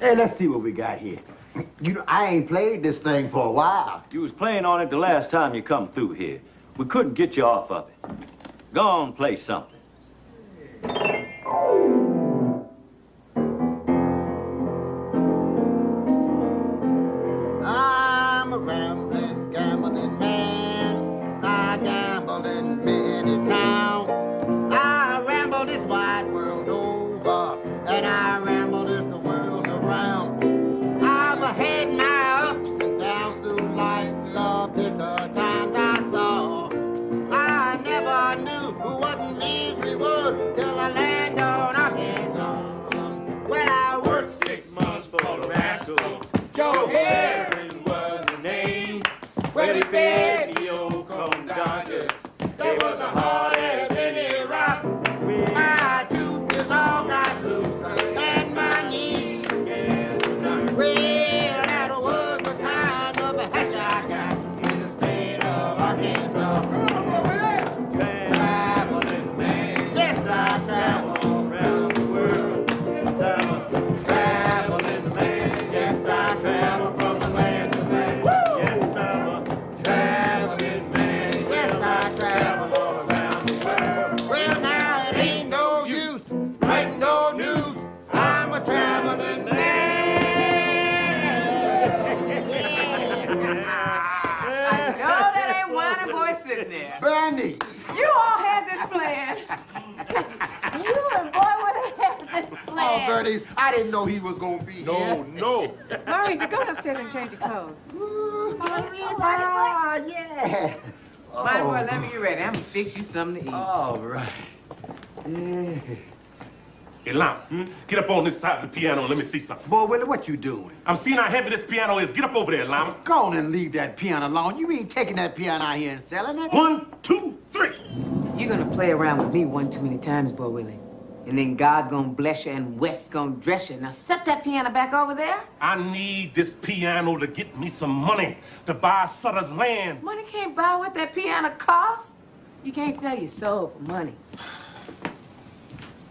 Hey, let's see what we got here. You know, I ain't played this thing for a while. You was playing on it the last time you come through here. We couldn't get you off of it. Go on, play something. I'm a rambling, gambling man. I gamble in many towns. I ramble this wide world over, and I ramble this world around. I've had my ups and downs through life, the bitter times I saw. I never knew what misery was till I landed on Arkansas. Well, I worked 6 months for the rascal. Joe Herring was the name. Well, he fed me old corn dodgers. They was as hard as any rock. My tooth is all got loose, and my knee. Well, that was the kind of a hatch I got in the state of Arkansas. Traveling man, yes, I travel around the world. Yes, I'm a traveling man, yes, I travel from the land to land. Yes, I'm a traveling man, yes, I travel all around the world. Well, now it ain't no use writing no news. I'm a traveling man. No, that ain't Whining Boy sitting there. Bernie. You all had this plan. You and Boy would have had Let's Oh, play. Bertie, I didn't know he was gonna be here. No. Maurice, go upstairs and change your clothes. Ah, yeah. Bonnie boy, let me get ready. I'm gonna fix you something to eat. All right. Yeah. Hey, Lama, get up on this side of the piano and let me see something. Boy, Willie, what you doing? I'm seeing how heavy this piano is. Get up over there, Lama. Go on and leave that piano alone. You ain't taking that piano out here and selling it. 1, 2, 3. You're gonna play around with me one too many times, boy Willie. And then God gonna bless you and West gonna dress you. Now set that piano back over there. I need this piano to get me some money to buy Sutter's land. Money can't buy what that piano costs. You can't sell your soul for money.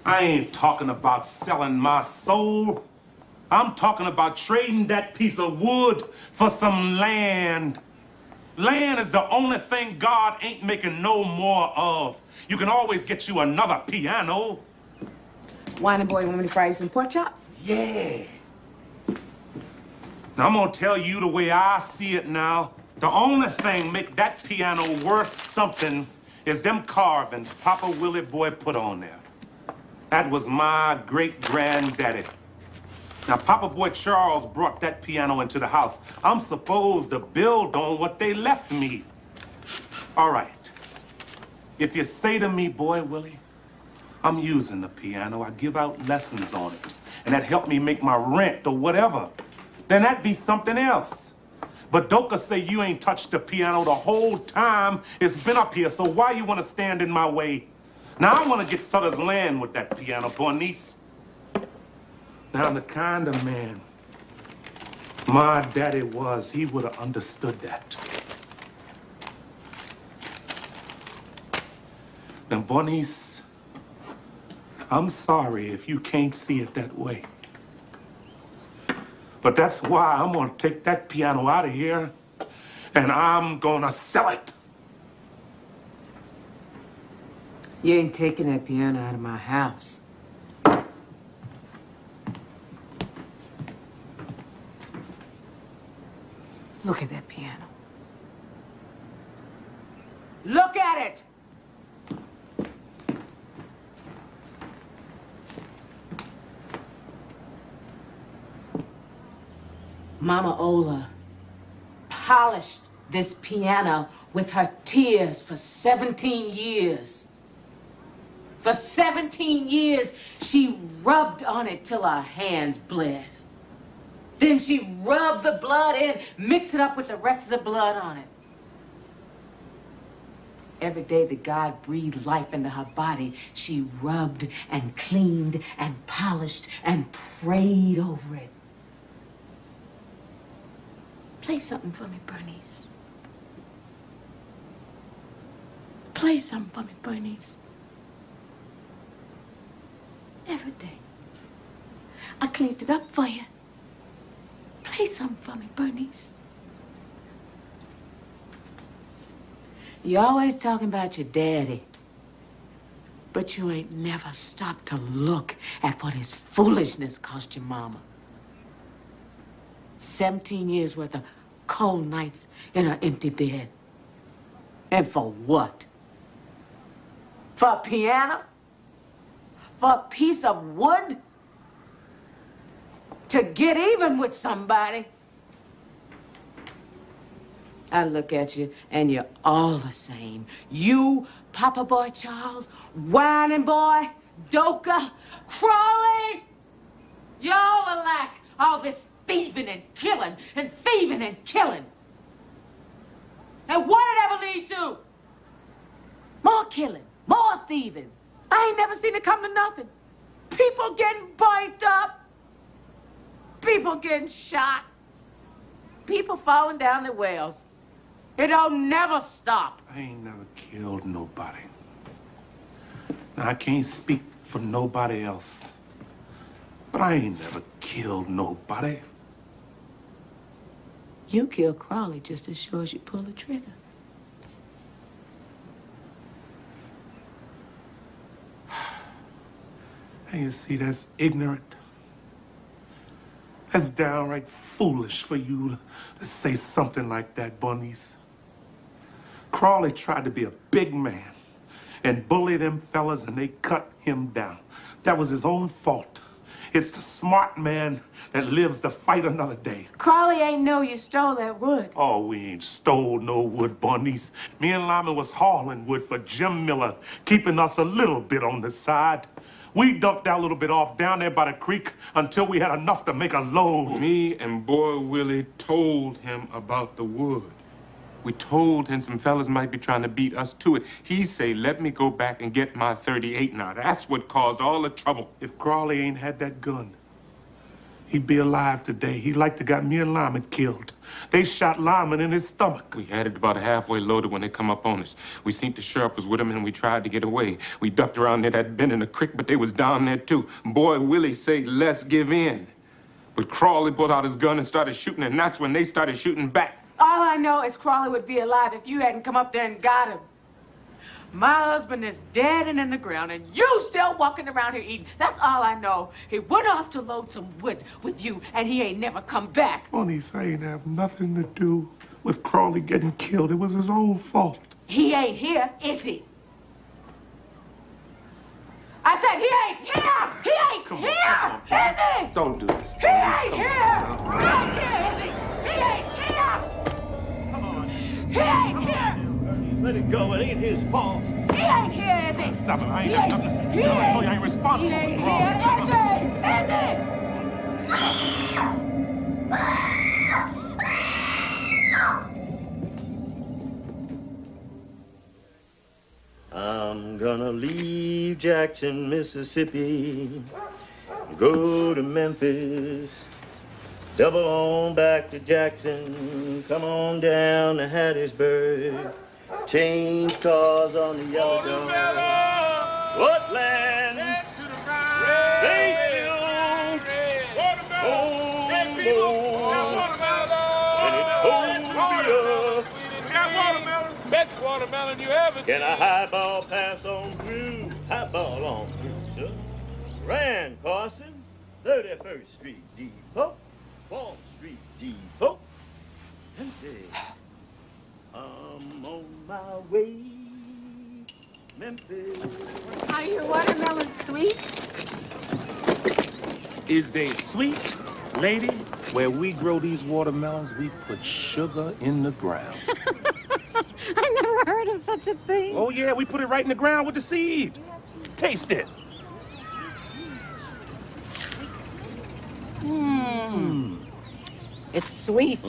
I ain't talking about selling my soul. I'm talking about trading that piece of wood for some land. Land is the only thing God ain't making no more of. You can always get you another piano. Whining boy, want me to fry you some pork chops? Yeah. Now, I'm gonna tell you the way I see it now. The only thing make that piano worth something is them carvings Papa Willie Boy put on there. That was my great-granddaddy. Now, Papa Boy Charles brought that piano into the house. I'm supposed to build on what they left me. All right. If you say to me, Boy Willie, I'm using the piano, I give out lessons on it, and that helped me make my rent or whatever, then that'd be something else. But Doka say you ain't touched the piano the whole time it's been up here, so why you want to stand in my way? Now, I want to get Sutter's land with that piano, Bernice. Now, the kind of man my daddy was, he would have understood that. Now, Bernice, I'm sorry if you can't see it that way. But that's why I'm going to take that piano out of here, and I'm going to sell it. You ain't taking that piano out of my house. Look at that piano. Look at it! Mama Ola polished this piano with her tears for 17 years. For 17 years, she rubbed on it till her hands bled. Then she rubbed the blood in, mixed it up with the rest of the blood on it. Every day that God breathed life into her body, she rubbed and cleaned and polished and prayed over it. Play something for me, Bernice. Play something for me, Bernice. Every day. I cleaned it up for you. Play something for me, Bernice. You're always talking about your daddy, but you ain't never stopped to look at what his foolishness cost your mama. 17 years worth of cold nights in her empty bed. And for what? For a piano? For a piece of wood? To get even with somebody? I look at you, and you're all the same. You, Papa Boy Charles, Whining Boy, Doka, Crawley. Y'all alike. All this thieving and killing and thieving and killing. And what did it ever lead to? More killing, more thieving. I ain't never seen it come to nothing. People getting burnt up. People getting shot. People falling down the wells. It don't never stop. I ain't never killed nobody. Now, I can't speak for nobody else, but I ain't never killed nobody. You killed Crawley just as sure as you pull the trigger. And you see, that's ignorant. That's downright foolish for you to say something like that, Bernice. Crawley tried to be a big man and bully them fellas, and they cut him down. That was his own fault. It's the smart man that lives to fight another day. Crawley ain't know you stole that wood. Oh, we ain't stole no wood, Bernice. Me and Lyman was hauling wood for Jim Miller, keeping us a little bit on the side. We dumped that little bit off down there by the creek until we had enough to make a load. Me and Boy Willie told him about the wood. We told him some fellas might be trying to beat us to it. He say, let me go back and get my 38 now. That's what caused all the trouble. If Crawley ain't had that gun, he'd be alive today. He'd like to got me and Lyman killed. They shot Lyman in his stomach. We had it about halfway loaded when they come up on us. We seen the sheriff was with him and we tried to get away. We ducked around near that bend in the creek, but they was down there too. Boy Willie say, let's give in. But Crawley pulled out his gun and started shooting, and that's when they started shooting back. All I know is Crawley would be alive if you hadn't come up there and got him. My husband is dead and in the ground, and you still walking around here eating. That's all I know. He went off to load some wood with you, and he ain't never come back. Bernice ain't have nothing to do with Crawley getting killed. It was his own fault. He ain't here, is he? I said he ain't here! He ain't here! Is he? Don't do this, He ain't here! He ain't here, is he? He ain't here! He ain't here! Let it go. It ain't his fault. He ain't here, is he? Stop it. I ain't got nothing. He I told you I ain't responsible. He ain't here, is he? I'm gonna leave Jackson, Mississippi, go to Memphis, double on back to Jackson, come on down to Hattiesburg, change cars on the yellow dog. What land? Bayfield, Best watermelon you ever seen. Can a highball pass on through? Highball on through, sir. Rand Carson, 31st Street Depot, 4th Street Depot. Empty. I'm on my way, Memphis. Are your watermelons sweet? Is they sweet, lady? Where we grow these watermelons, we put sugar in the ground. I never heard of such a thing. Oh, yeah, we put it right in the ground with the seed. Taste it. It's sweet.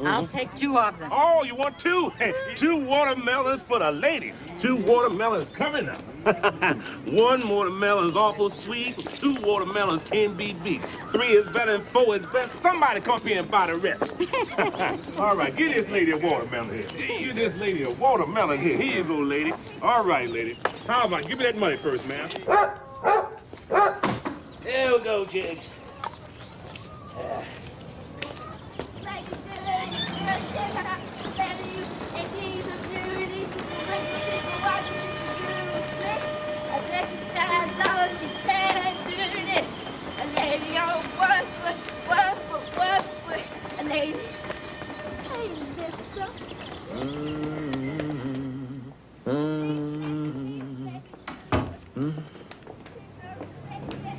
I'll take 2 of them. Oh, you want 2? Hey, 2 watermelons for the lady. 2 watermelons coming up. 1 watermelon's awful sweet. 2 watermelons can't be beat. 3 is better than 4 is best. Somebody come up here and buy the rest. All right, give this lady a watermelon here. Give this lady a watermelon here. Here you go, lady. All right, lady. How about give me that money first, ma'am? There we go, Jigs.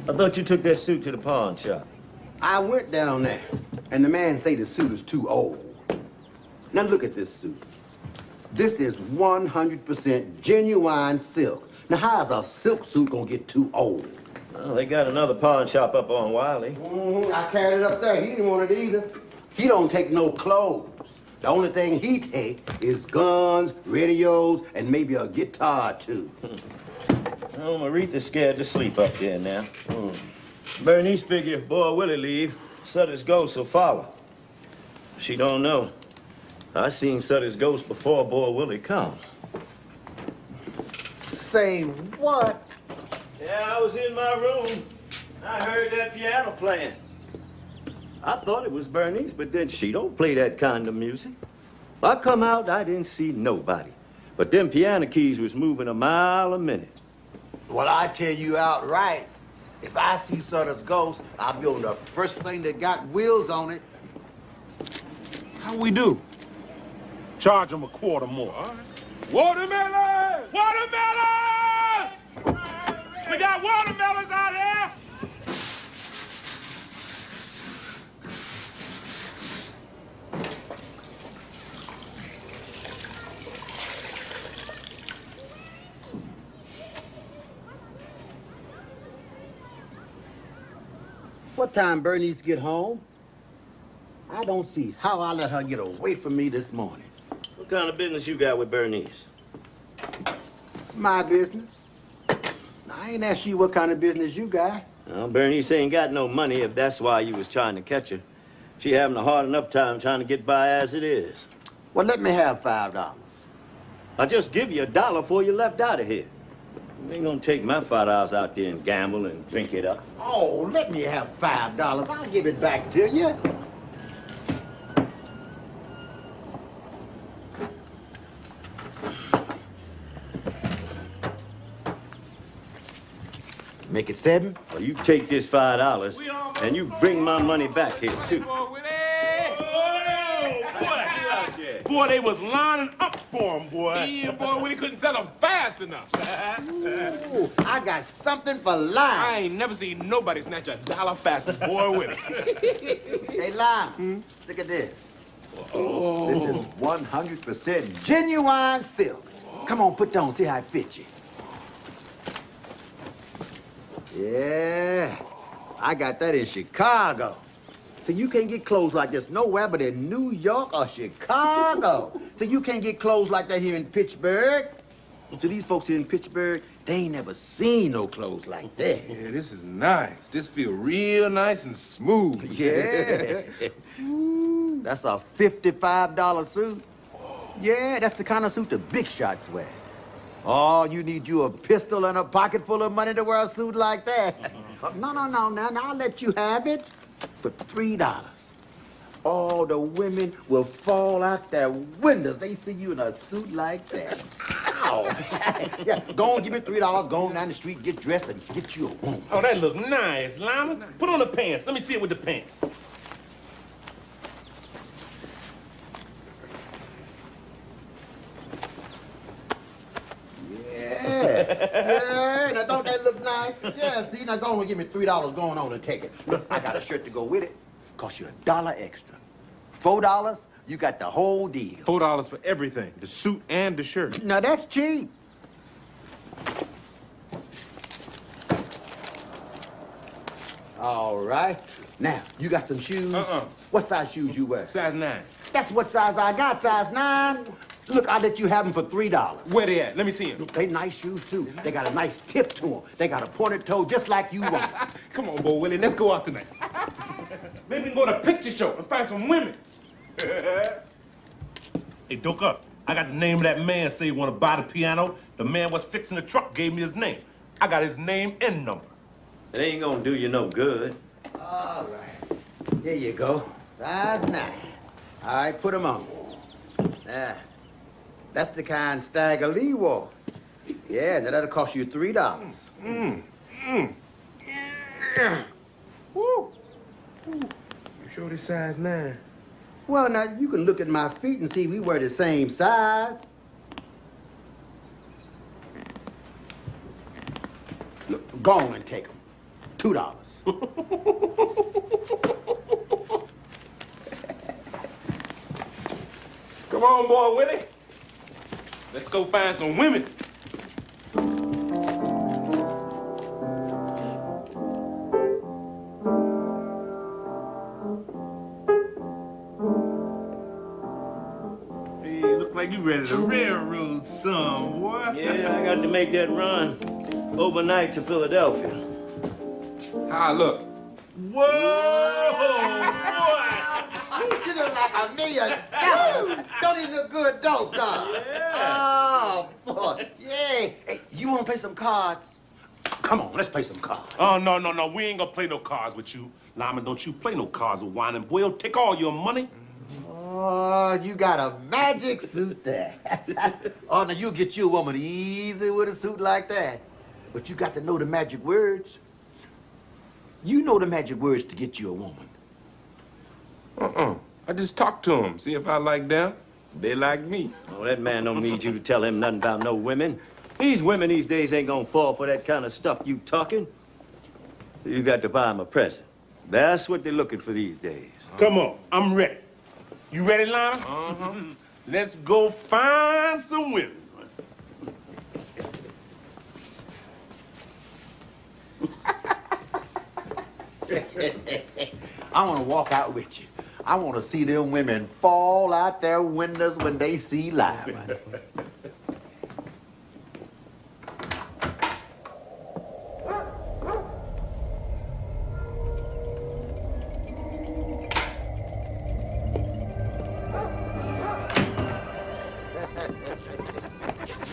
I thought you took that suit to the pawn shop. I went down there, and the man say the suit is too old. Now look at this suit. This is 100% genuine silk. Now how's a silk suit gonna get too old? Well, they got another pawn shop up on Wiley. I carried it up there. He didn't want it either. He don't take no clothes. The only thing he take is guns, radios, and maybe a guitar too. Well, Maritha's scared to sleep up there now. Bernice figure Boy Willie leave, Sutter's ghost will follow. She don't know. I seen Sutter's ghost before Boy Willie come. Say what? Yeah, I was in my room. I heard that piano playing. I thought it was Bernice, but then she don't play that kind of music. I come out, I didn't see nobody. But them piano keys was moving a mile a minute. Well, I tell you outright, if I see Sutter's ghost, I'll be on the first thing that got wheels on it. How we do? Charge them a quarter more. Watermelon! Watermelons! We got got watermelons out here? What time Bernice get home? I don't see how I let her get away from me this morning. What kind of business you got with Bernice? My business. I ain't asked you what kind of business you got. Well, Bernice ain't got no money if that's why you was trying to catch her. She having a hard enough time trying to get by as it is. Well, let me have $5. I'll just give you $1 before you left out of here. You ain't gonna take my $5 out there and gamble and drink it up. Oh, let me have $5. I'll give it back to you. Make it 7? Well, you take this $5 and you bring my money back here, too. Boy, they was lining up for him, boy. Yeah, boy, when he couldn't sell them fast enough. Ooh, I got something for Lime. I ain't never seen nobody snatch $1 fast, boy, with it. Hey, Lime, look at this. Oh. This is 100% genuine silk. Come on, put it on, see how it fits you. Yeah, I got that in Chicago. So you can't get clothes like this nowhere but in New York or Chicago. So you can't get clothes like that here in Pittsburgh. So these folks here in Pittsburgh, they ain't never seen no clothes like that. Yeah, this is nice. This feel real nice and smooth. Yeah. Ooh, that's a $55 suit. Yeah, that's the kind of suit the big shots wear. Oh, you need you a pistol and a pocket full of money to wear a suit like that. No, I'll let you have it for $3. All the women will fall out their windows. They see you in a suit like that. Ow! Yeah, go on, give me $3. Go on down the street, get dressed, and get you a woman. Oh, that look nice, Lima. Put on the pants. Let me see it with the pants. Yeah, now don't that look nice? Yeah, see, now go on and give me $3 going on and take it. Look, I got a shirt to go with it. Cost you $1 extra. $4, you got the whole deal. $4 for everything, the suit and the shirt. Now that's cheap. All right. Now, you got some shoes? What size shoes you wear? Size 9. That's what size I got, size 9. Look, I'll let you have them for $3. Where they at? Let me see them. Look, they nice shoes, too. They got a nice tip to them. They got a pointed toe just like you want. Come on, Bo Willie, let's go out tonight. Maybe we can go to a picture show and find some women. Hey, Doka, I got the name of that man say he want to buy the piano. The man was fixing the truck gave me his name. I got his name and number. It ain't gonna do you no good. All right. Here you go. Size 9. All right, put them on. That's the kind Stagger Lee wore. Yeah, now that'll cost you $3. Woo. You sure this size 9? Well, now, you can look at my feet and see we wear the same size. Look, go on and take them. $2. Come on, boy Willie. Let's go find some women. Hey, look like you ready to railroad some, boy. Yeah, I got to make that run overnight to Philadelphia. How I look? Whoa, boy! You look like $1 million. Don't he look good, don't you? Yeah. Oh, boy. Yeah. Hey, you want to play some cards? Come on, let's play some cards. Oh, no. We ain't gonna play no cards with you. Lyman, don't you play no cards with Wine and Boy. He'll take all your money. Oh, you got a magic suit there. Oh, now you'll get you a woman easy with a suit like that. But you got to know the magic words. You know the magic words to get you a woman. I just talk to them, see if I like them. They like me. Oh, that man don't need you to tell him nothing about no women. These women these days ain't gonna fall for that kind of stuff you talking. You got to buy them a present. That's what they're looking for these days. Come on, I'm ready. You ready, Lana? Uh-huh. Let's go find some women. I want to walk out with you. I want to see them women fall out their windows when they see Lyman.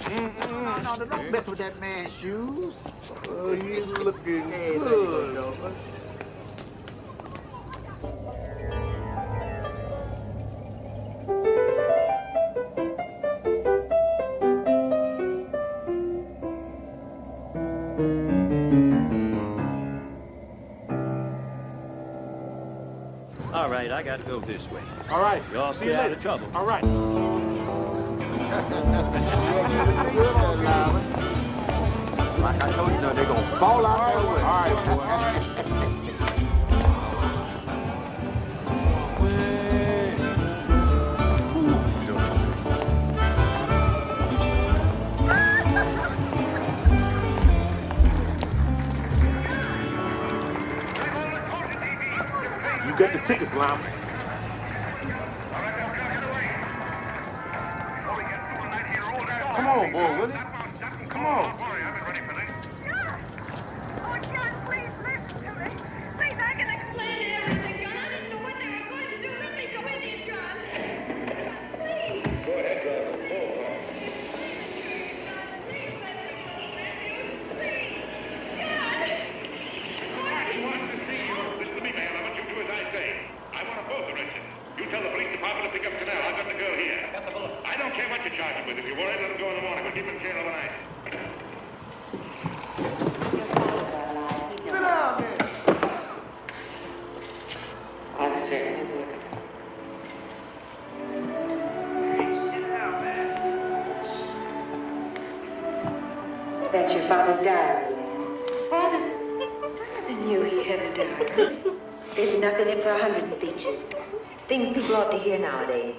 No, don't mess with that man's shoes. Oh, he's looking Hey, good. Nova. All right, I got to go this way. All right. Y'all See you stay out later. of trouble. All right. Like I told you, they're going to fall out their way. All right, boy. You got the tickets, Lama. Come on, boy, Willie. Come on. That's your father's diary. Father knew he had a diary. There's enough in it for 100 speeches. Things people ought to hear nowadays.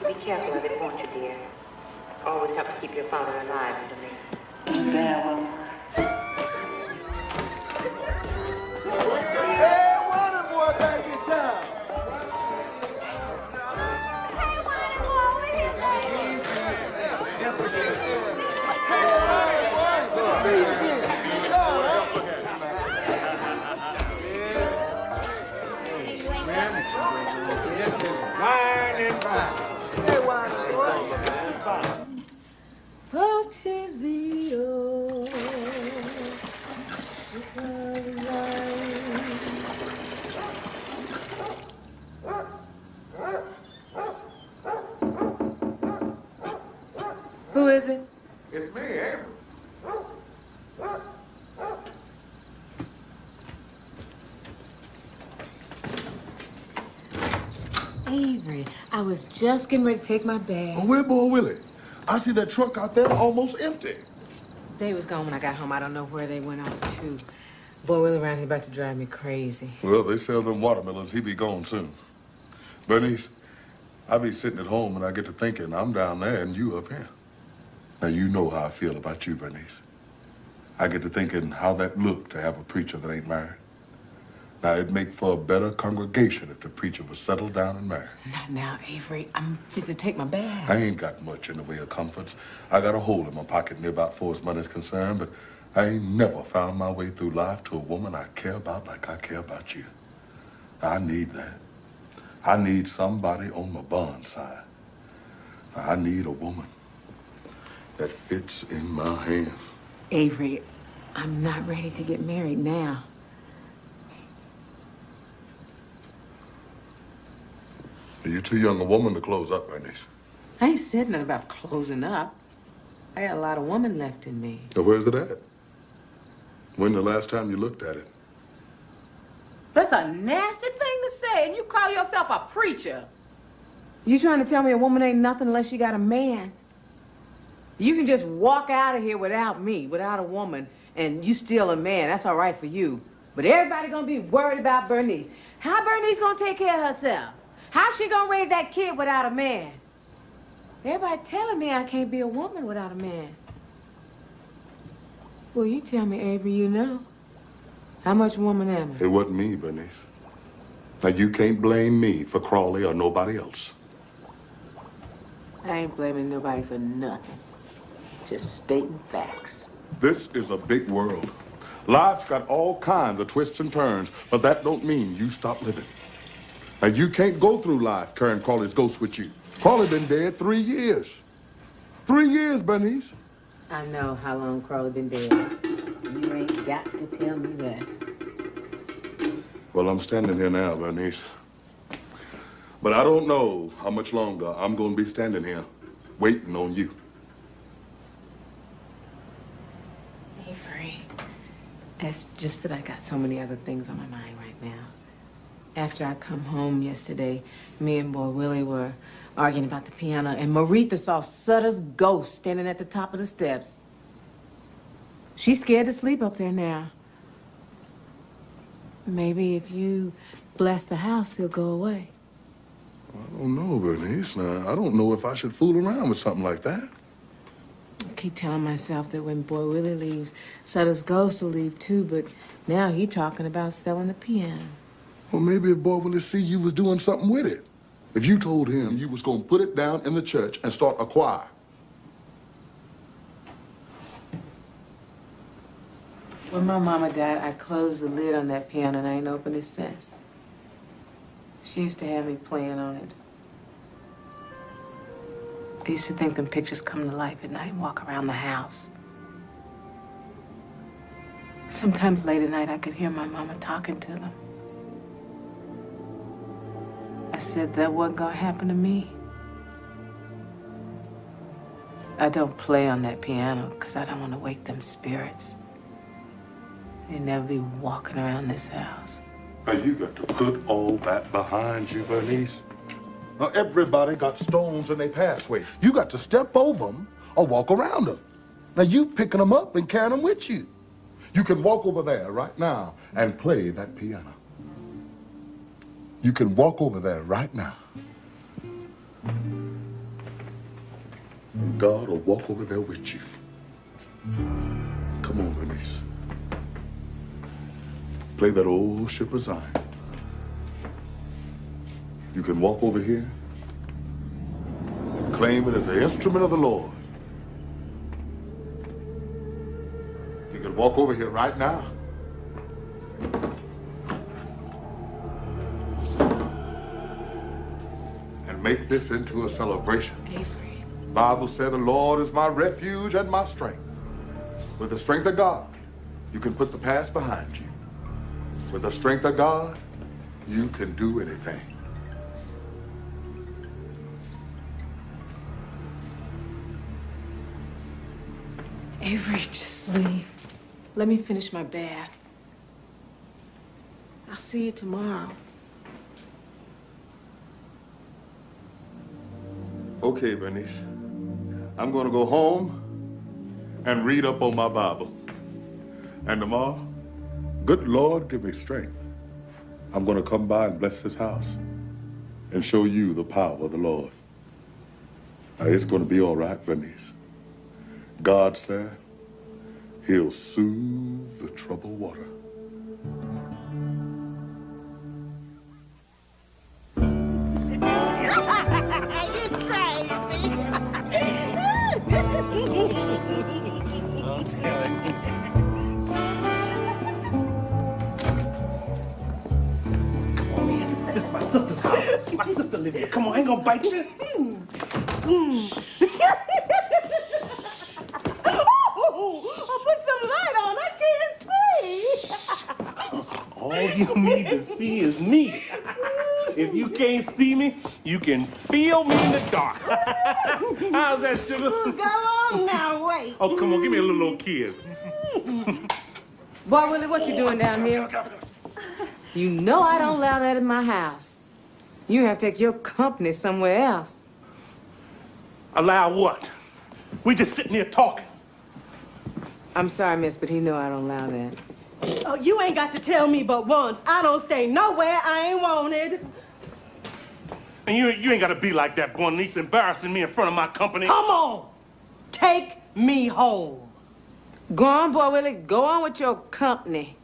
Be careful of it, won't you, dear? Always help to keep your father alive to me. There, well. Hey, Wonder Boy back in town. What is the old Who is it? It's me, Avery. Avery, I was just getting ready to take my bag. Oh, where boy Willie? I see that truck out there almost empty. They was gone when I got home. I don't know where they went off to. Boy, Willie around here about to drive me crazy. Well, they sell them watermelons. He be gone soon. Bernice, I be sitting at home and I get to thinking I'm down there and you up here. Now, you know how I feel about you, Bernice. I get to thinking how that look to have a preacher that ain't married. Now, it'd make for a better congregation if the preacher was settled down and married. Not now, Avery. I'm fit to take my bag. I ain't got much in the way of comforts. I got a hole in my pocket near about far as money's concerned, but I ain't never found my way through life to a woman I care about like I care about you. I need that. I need somebody on my bond side. I need a woman that fits in my hands. Avery, I'm not ready to get married now. You're too young a woman to close up, Bernice. I ain't said nothing about closing up. I got a lot of woman left in me. Now, where's it at? When the last time you looked at it? That's a nasty thing to say, and you call yourself a preacher. You trying to tell me a woman ain't nothing unless she got a man? You can just walk out of here without me, without a woman, and you still a man. That's all right for you. But everybody gonna be worried about Bernice. How Bernice gonna take care of herself? How's she gonna raise that kid without a man? Everybody telling me I can't be a woman without a man. Well, you tell me, Avery, you know. How much woman am I? It wasn't me, Bernice. Now, you can't blame me for Crawley or nobody else. I ain't blaming nobody for nothing. Just stating facts. This is a big world. Life's got all kinds of twists and turns, but that don't mean you stop living. Now, you can't go through life carrying Crawley's ghost with you. Crawley been dead 3 years. 3 years, Bernice. I know how long Crawley been dead. You ain't got to tell me that. Well, I'm standing here now, Bernice. But I don't know how much longer I'm going to be standing here waiting on you. Avery, it's just that I got so many other things on my mind right now. After I come home yesterday, me and Boy Willie were arguing about the piano, and Maritha saw Sutter's ghost standing at the top of the steps. She's scared to sleep up there now. Maybe if you bless the house, he'll go away. I don't know, Bernice. Now, I don't know if I should fool around with something like that. I keep telling myself that when Boy Willie leaves, Sutter's ghost will leave too, but now he's talking about selling the piano. Well, maybe if Boy Willie see you was doing something with it. If you told him you was going to put it down in the church and start a choir. When my mama died, I closed the lid on that piano and I ain't opened it since. She used to have me playing on it. I used to think them pictures come to life at night and walk around the house. Sometimes late at night, I could hear my mama talking to them. I said that wasn't gonna happen to me. I don't play on that piano because I don't want to wake them spirits. They'd never be walking around this house. Now, you got to put all that behind you, Bernice. Now, everybody got stones in their pathway. You got to step over them or walk around them. Now, you picking them up and carrying them with you. You can walk over there right now and play that piano. You can walk over there right now. And God will walk over there with you. Come on, Bernice. Play that old Ship of Zion. You can walk over here and claim it as an instrument of the Lord. You can walk over here right now. And make this into a celebration. Avery. The Bible says the Lord is my refuge and my strength. With the strength of God, you can put the past behind you. With the strength of God, you can do anything. Avery, just leave. Let me finish my bath. I'll see you tomorrow. Okay, Bernice. I'm going to go home and read up on my Bible. And tomorrow, good Lord, give me strength. I'm going to come by and bless this house and show you the power of the Lord. Now, it's going to be all right, Bernice. God said he'll soothe the troubled water. This is my sister's house. My sister lives here. Come on, I ain't gonna bite you. Oh, put some light on. I can't see. All you need to see is me. If you can't see me, you can feel me in the dark. How's that, sugar? Go on now, wait. Oh, come on, give me a little old kiss. Boy, Willie, what you doing down here? You know I don't allow that in my house. You have to take your company somewhere else. Allow what? We just sitting here talking. I'm sorry, miss, but he know I don't allow that. Oh, you ain't got to tell me but once. I don't stay nowhere I ain't wanted. And you ain't got to be like that, Bernice, embarrassing me in front of my company. Come on. Take me home. Go on, boy Willie. Go on with your company.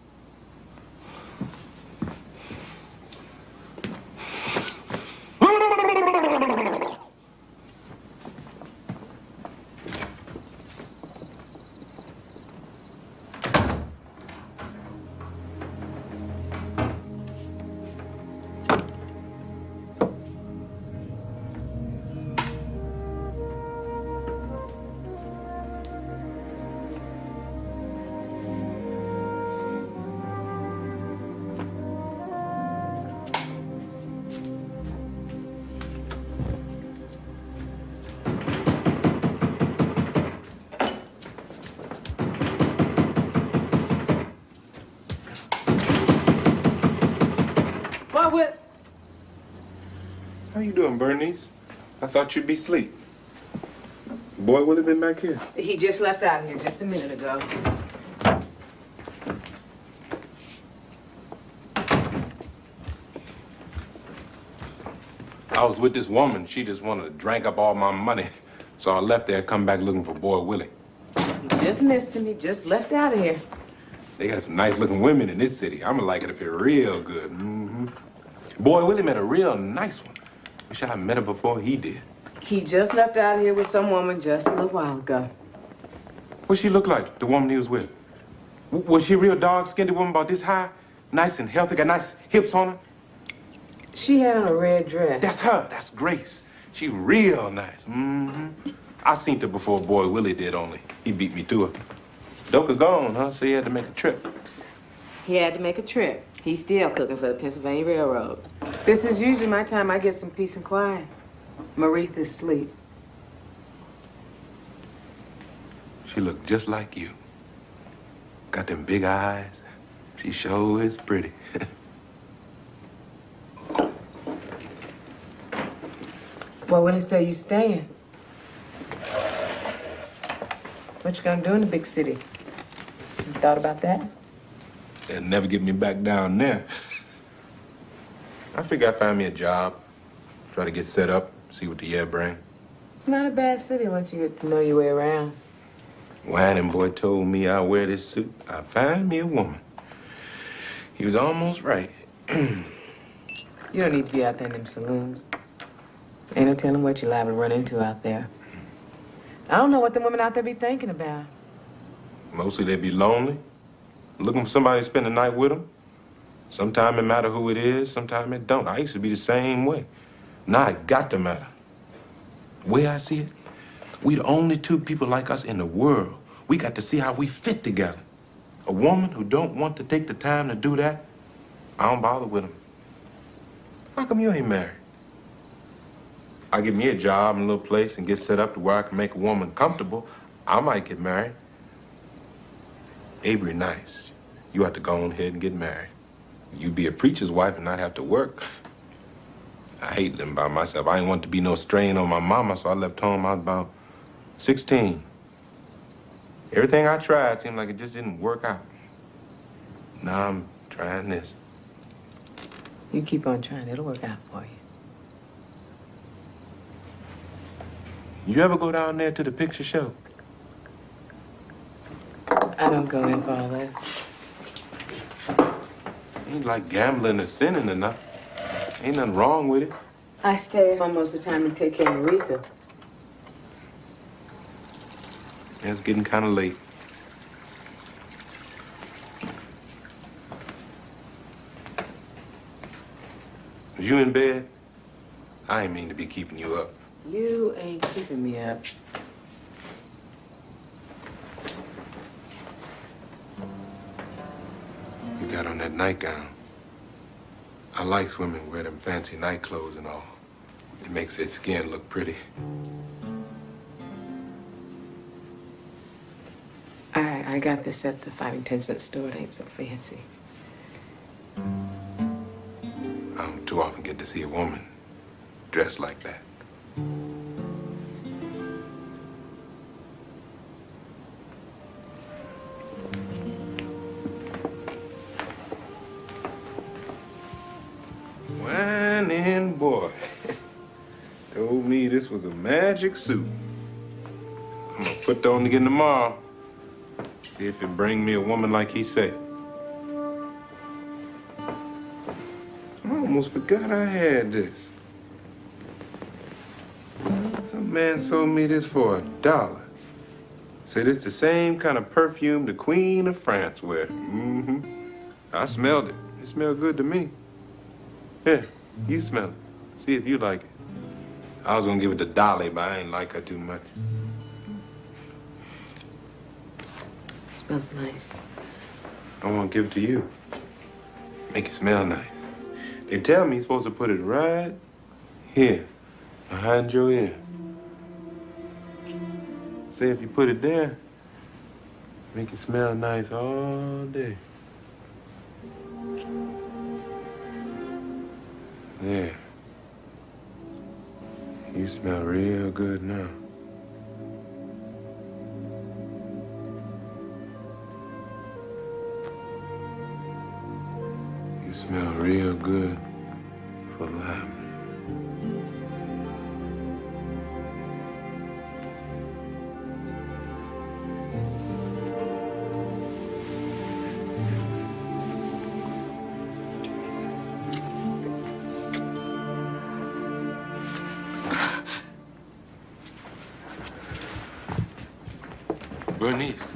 How you doing, Bernice? I thought you'd be asleep. Boy Willie been back here? He just left out here just a minute ago. I was with this woman. She just wanted to drink up all my money. So I left there, come back looking for Boy Willie. You just missed him. He just left out of here. They got some nice looking women in this city. I'm gonna like it up here real good. Mm-hmm. Boy Willie met a real nice one. Wish I had met her before he did. He just left out of here with some woman just a little while ago. What she look like, the woman he was with? Was she a real dark-skinned woman about this high? Nice and healthy, got nice hips on her? She had on a red dress. That's her. That's Grace. She real nice. Mm-hmm. I seen her before Boy Willie did, only he beat me to her. Doka gone, huh? So he had to make a trip. He had to make a trip. He's still cooking for the Pennsylvania Railroad. This is usually my time I get some peace and quiet. Maretha's asleep. She looked just like you. Got them big eyes. She sure is pretty. Well, when he say you staying? What you gonna do in the big city? You thought about that? They'll never get me back down there. I figure I'd find me a job, try to get set up, see what the year bring. It's not a bad city once you get to know your way around. Whining boy told me I'd wear this suit, I'd find me a woman. He was almost right. You don't need to be out there in them saloons. Ain't no telling what you're liable to run into out there. I don't know what the women out there be thinking about. Mostly they be lonely, looking for somebody to spend the night with them. Sometimes it matter who it is, sometimes it don't. I used to be the same way. Now it got to matter. The way I see it, we the only two people like us in the world. We got to see how we fit together. A woman who don't want to take the time to do that, I don't bother with them. How come you ain't married? I get me a job in a little place and get set up to where I can make a woman comfortable, I might get married. Avery nice. You have to go on ahead and get married. You be a preacher's wife and not have to work. I hate living by myself. I didn't want to be no strain on my mama, so I left home. I was about 16. Everything I tried seemed like it just didn't work out. Now I'm trying this. You keep on trying, it'll work out for you. You ever go down there to the picture show? I don't go in for all that. Ain't like gambling or sinning or nothing. Ain't nothing wrong with it. I stay home most of the time and take care of Maretha. Yeah, it's getting kind of late. Was you in bed? I ain't mean to be keeping you up. You ain't keeping me up. You got on that nightgown. I like women who wear them fancy night clothes and all. It makes their skin look pretty. I got this at the 5 and 10 cent store. It ain't so fancy. I don't too often get to see a woman dressed like that. was a magic suit. I'm gonna put that on again tomorrow. See if it bring me a woman like he said. I almost forgot I had this. Some man sold me this for $1. Said it's the same kind of perfume the Queen of France wear. Mm-hmm. I smelled it. It smelled good to me. Here, you smell it. See if you like it. I was gonna give it to Dolly, but I ain't like her too much. It smells nice. I want to give it to you. Make it smell nice. They tell me you're supposed to put it right here, behind your ear. Say if you put it there, make it smell nice all day. Yeah. You smell real good now. You smell real good for life. Bernice.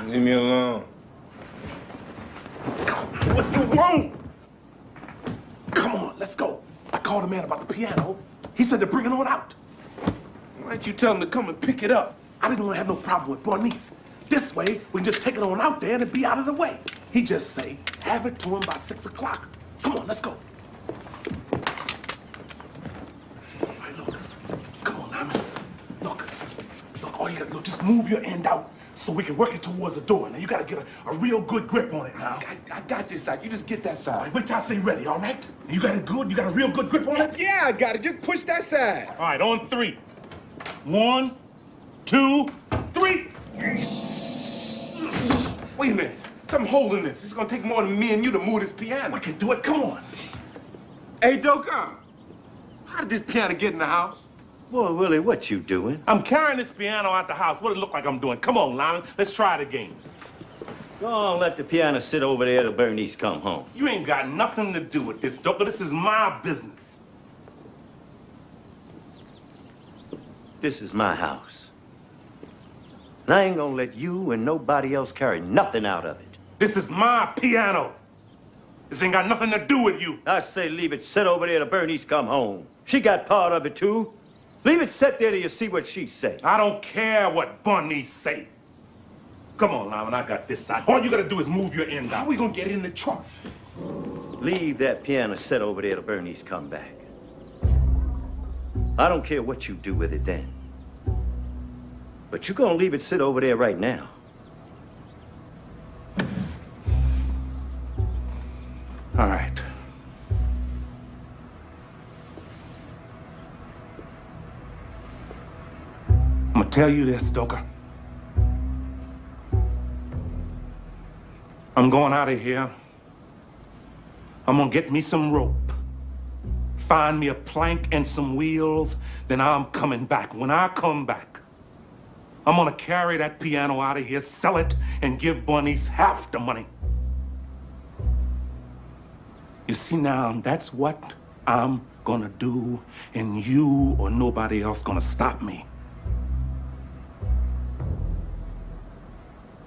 Leave me alone. What you want? Come on, let's go. I called the man about the piano. He said to bring it on out. Why didn't you tell him to come and pick it up? I didn't want to have no problem with Bernice. This way, we can just take it on out there and it'd be out of the way. He just say, have it to him by 6 o'clock. Come on, let's go. All right, look. Come on, Lyman. Look, all you gotta do, just move your end out so we can work it towards the door. Now, you gotta get a real good grip on it now. I got this side. You just get that side. All right, wait till I say ready, all right? You got it good? You got a real good grip on it? Yeah, I got it. Just push that side. All right, on 3. 1, 2, 3. Wait a minute. Something holding this. It's gonna take more than me and you to move this piano. I can do it. Come on. Hey, Doka, how did this piano get in the house? Boy, Willie, what you doing? I'm carrying this piano out the house. What does it look like I'm doing? Come on, Lyman. Let's try it again. Go on, let the piano sit over there till Bernice come home. You ain't got nothing to do with this, Doka. This is my business. This is my house. And I ain't gonna let you and nobody else carry nothing out of it. This is my piano. This ain't got nothing to do with you. I say leave it sit over there till Bernice come home. She got part of it, too. Leave it sit there till you see what she say. I don't care what Bernice say. Come on, Lyman, I got this side. All you gotta do is move your end out. How we gonna get it in the trunk? Leave that piano sit over there till Bernice come back. I don't care what you do with it then. But you're gonna leave it sit over there right now. All right. I'm gonna tell you this, Doka. I'm going out of here. I'm gonna get me some rope. Find me a plank and some wheels, then I'm coming back. When I come back, I'm gonna carry that piano out of here, sell it, and give Bernice half the money. You see now, that's what I'm gonna do, and you or nobody else gonna stop me.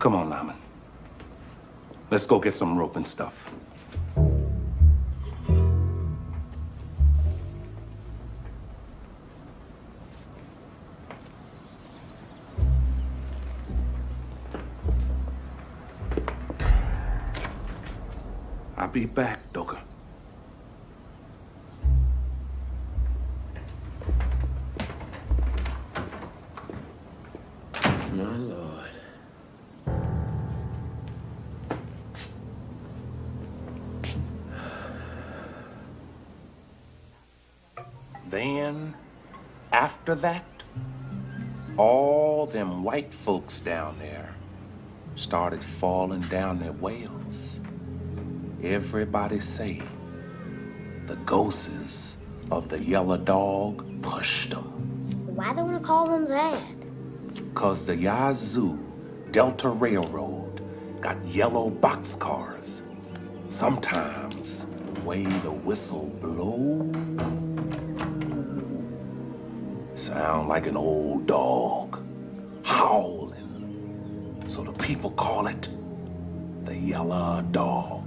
Come on, Lyman. Let's go get some rope and stuff. I'll be back, Doka. My Lord. Then, after that, all them white folks down there started falling down their wells. Everybody say the ghosts of the yellow dog pushed them. Why they want to call him that? 'Cause the Yazoo Delta Railroad got yellow boxcars. Sometimes, the way the whistle blows, sound like an old dog howling. So the people call it the yellow dog.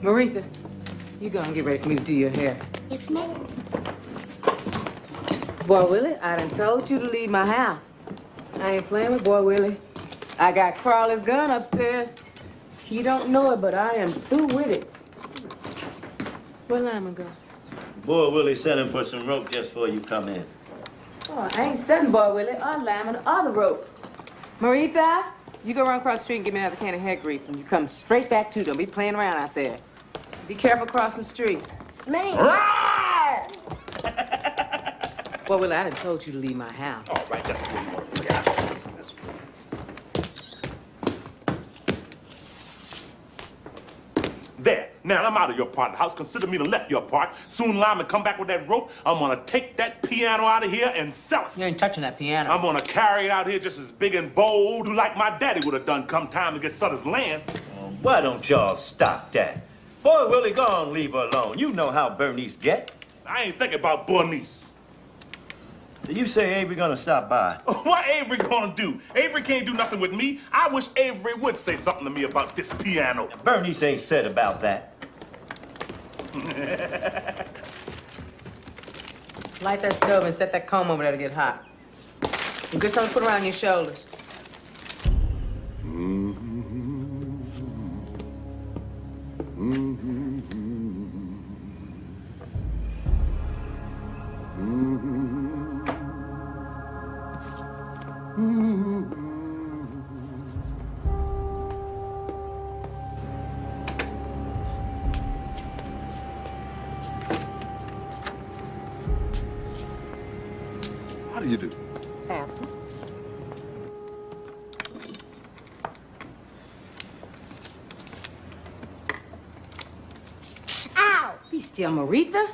Maritha, you go and get ready for me to do your hair. Yes, ma'am. Boy Willie, I done told you to leave my house. I ain't playing with Boy Willie. I got Crawley's gun upstairs. He don't know it, but I am through with it. Where Lyman go? Boy Willie sent him for some rope just before you come in. Oh, I ain't studying Boy Willie or Lyman or the rope. Maritha, you go run across the street and give me another can of hair grease, and you come straight back to them. Be playing around out there. Be careful crossing the street. Ma'am. Boy Willie, I done told you to leave my house. All right, that's the way you want to play. There. Now, I'm out of your part of the house. Consider me to left your part. Soon Lyman come back with that rope. I'm gonna take that piano out of here and sell it. You ain't touching that piano. I'm gonna carry it out here just as big and bold like my daddy would have done come time to get Sutter's land. Why don't y'all stop that? Boy Willie, go on, leave her alone. You know how Bernice get. I ain't thinking about Bernice. You say Avery gonna stop by? What Avery gonna do? Avery can't do nothing with me. I wish Avery would say something to me about this piano. Bernice ain't said about that. Light that stove and set that comb over there to get hot. And get something to put around your shoulders. How do you do? Ask him. Ow! Be still, Maritha.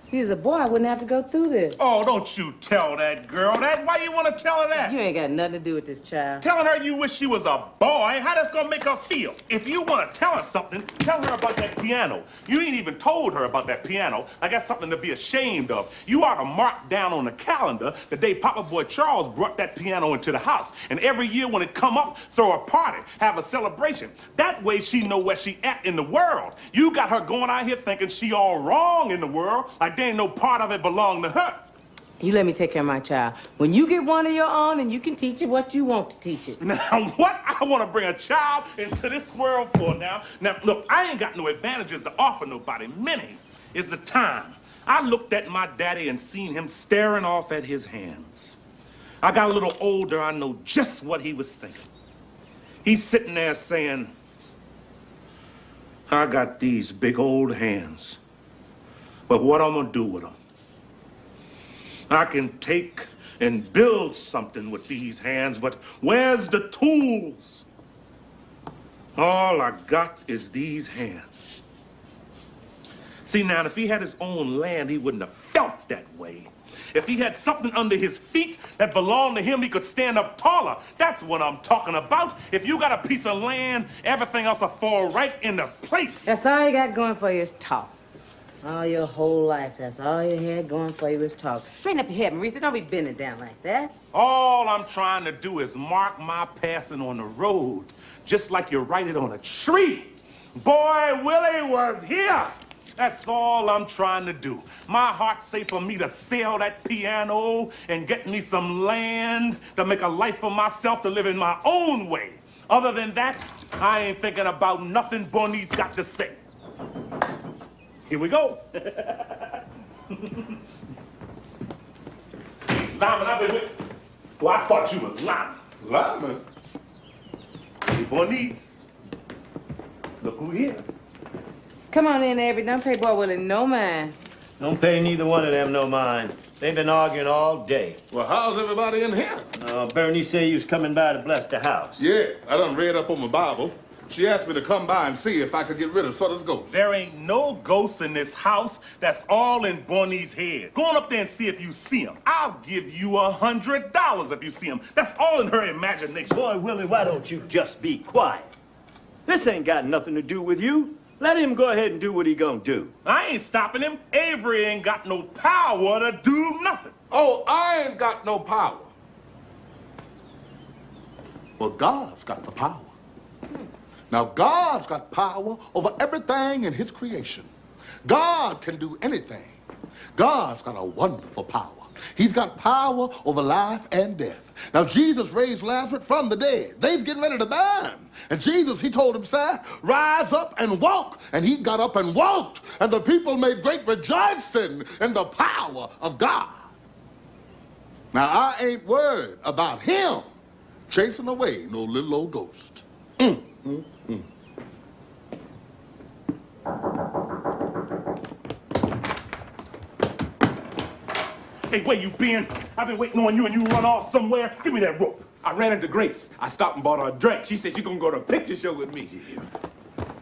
If you was a boy, I wouldn't have to go through this. Oh, don't you tell that girl that. Why you want to tell her that? You ain't got nothing to do with this child. Telling her you wish she was a boy, how that's gonna make her feel? If you want to tell her something, tell her about that piano. You ain't even told her about that piano. Like that's something to be ashamed of. You ought to mark down on the calendar the day Papa Boy Charles brought that piano into the house. And every year when it come up, throw a party, have a celebration. That way she know where she at in the world. You got her going out here thinking she all wrong in the world, like there ain't no part of it belong to her. You let me take care of my child. When you get one of your own, and you can teach it what you want to teach it. Now, what I want to bring a child into this world for now? Now, look, I ain't got no advantages to offer nobody. Many is the time I looked at my daddy and seen him staring off at his hands. I got a little older, I know just what he was thinking. He's sitting there saying, I got these big old hands, but what I'm gonna do with them? I can take and build something with these hands, but where's the tools? All I got is these hands. See, now, if he had his own land, he wouldn't have felt that way. If he had something under his feet that belonged to him, he could stand up taller. That's what I'm talking about. If you got a piece of land, everything else will fall right into place. That's all you got going for you is talk. All your whole life, that's all you had going for you is talk. Straighten up your head, Maritha. Don't be bending down like that. All I'm trying to do is mark my passing on the road, just like you write it on a tree. Boy Willie was here. That's all I'm trying to do. My heart say for me to sell that piano and get me some land to make a life for myself to live in my own way. Other than that, I ain't thinking about nothing Bernice got to say. Here we go. Lyman, I've been with... Well, I thought you was Lyman. Lyman? Hey, Bernice. Look who here. Come on in, Avery. Don't pay Boy Willie no mind. Don't pay neither one of them no mind. They've been arguing all day. Well, how's everybody in here? Bernie said you was coming by to bless the house. Yeah, I done read up on my Bible. She asked me to come by and see if I could get rid of Sutter's ghost. There ain't no ghosts in this house. That's all in Bernie's head. Go on up there and see if you see him. I'll give you $100 if you see him. That's all in her imagination. Boy, Willie, why don't you just be quiet? This ain't got nothing to do with you. Let him go ahead and do what he gonna do. I ain't stopping him. Avery ain't got no power to do nothing. Oh, I ain't got no power. Well, God's got the power. Now, God's got power over everything in his creation. God can do anything. God's got a wonderful power. He's got power over life and death. Now, Jesus raised Lazarus from the dead. They's getting ready to buy him. And Jesus, he told himself, rise up and walk. And he got up and walked. And the people made great rejoicing in the power of God. Now, I ain't worried about him chasing away no little old ghost. Hey, where you been? I've been waiting on you and you run off somewhere. Give me that rope. I ran into Grace. I stopped and bought her a drink. She said she's gonna go to a picture show with me.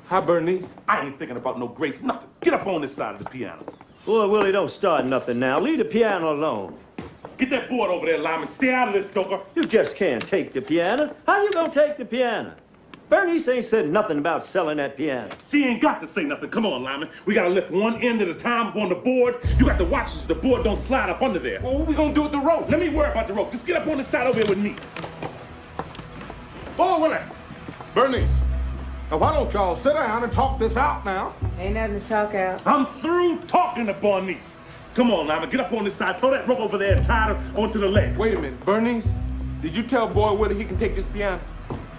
Hi, Bernice. I ain't thinking about no Grace, nothing. Get up on this side of the piano. Boy, Willie, don't start nothing now. Leave the piano alone. Get that board over there, Lyman. Stay out of this, Stoker. You just can't take the piano. How you gonna take the piano? Bernice ain't said nothing about selling that piano. She ain't got to say nothing. Come on, Lyman. We gotta lift one end at a time up on the board. You got to watch so the board don't slide up under there. Well, what we gonna do with the rope? Let me worry about the rope. Just get up on the side over here with me. Oh, Willie. Bernice. Now, why don't y'all sit down and talk this out now? Ain't nothing to talk out. I'm through talking to Bernice. Come on, Lyman. Get up on this side. Throw that rope over there and tie it onto the leg. Wait a minute, Bernice. Did you tell Boy Willie he can take this piano?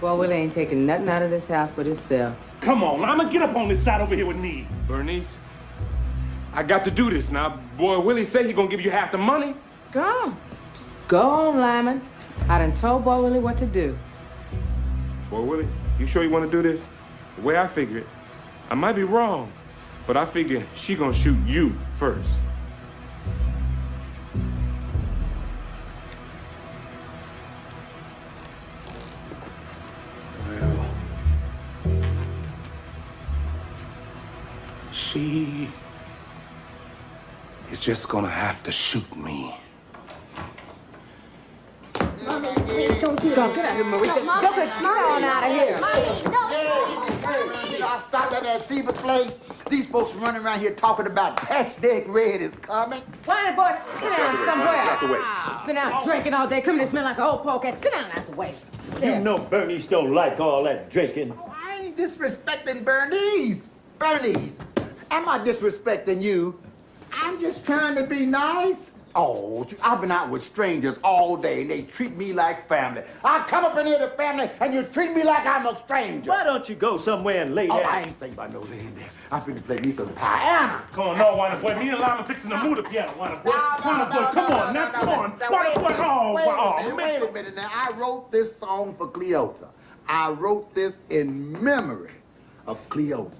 Boy Willie ain't taking nothing out of this house but himself. Come on, Lyman. Get up on this side over here with me. Bernice, I got to do this now. Boy Willie said he gonna give you half the money. Go on. Just go on, Lyman. I done told Boy Willie what to do. Boy Willie, you sure you want to do this? The way I figure it, I might be wrong, but I figure she gonna shoot you first. She is just gonna have to shoot me. Mommy, please don't do that. Get out of here, Marie. Go get on out of here. You know, I stopped at that Seaver place. These folks running around here talking about Patchdeck Red is coming. Why, boy, sit down somewhere. Been out drinking all day, coming to smell like an old polecat. Sit down out the way. There. You know Bernice don't like all that drinking. Oh, I ain't disrespecting Bernice. Bernice, am I disrespecting you? I'm just trying to be nice. Oh, I've been out with strangers all day, and they treat me like family. I come up in here to family, and you treat me like I'm a stranger. Why don't you go somewhere and lay down? I ain't thinking about no laying there. I'm finna play me some piano. Come on, no, Winer Boy. Me and Lyman fixing to move the piano, Winer Boy. Winer Boy, come on, now, come on. Winer Boy, Wait a minute now. I wrote this song for Cleotha. I wrote this in memory of Cleotha.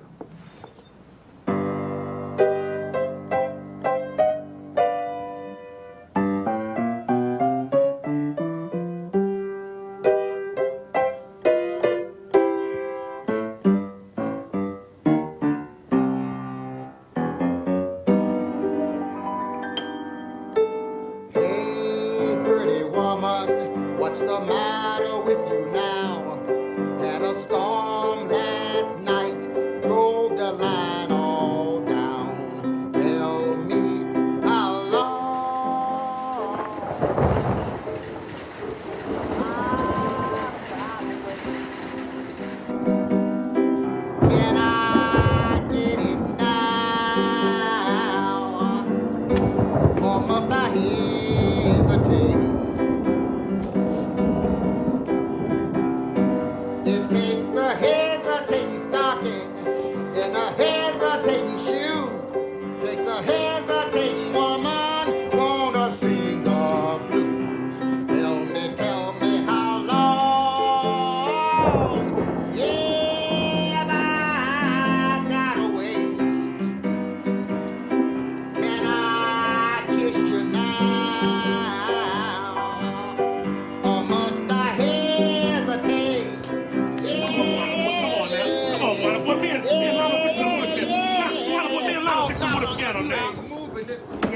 What's the matter with you now? Had a storm last night. Drove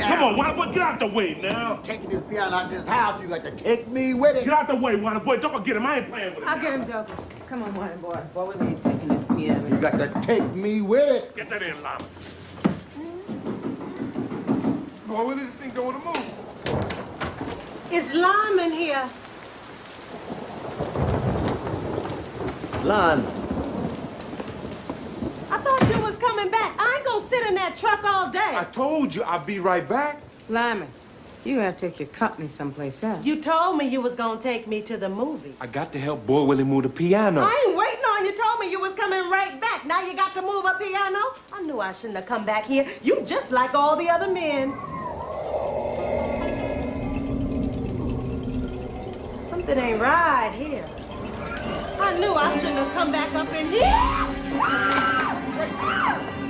Come on, Water Boy, get out the way now. Take this piano out of this house, you got to take me with it. Get out the way, Water Boy. Don't get him. I ain't playing with him. I'll get him, Joker. Come on, Wine Boy. Boy, we ain't taking this piano. You got to take me with it. Get that in, Lama. Boy, where did this thing go to move? It's Lyman here. Lon. I thought you was coming back. I ain't gonna sit in that truck all day. I told you I'd be right back. Lyman, you have to take your company someplace else. You told me you was gonna take me to the movie. I got to help Boy Willie move the piano. I ain't waiting on you. Told me you was coming right back. Now you got to move a piano? I knew I shouldn't have come back here. You just like all the other men. Something ain't right here. I knew I shouldn't have come back up in here.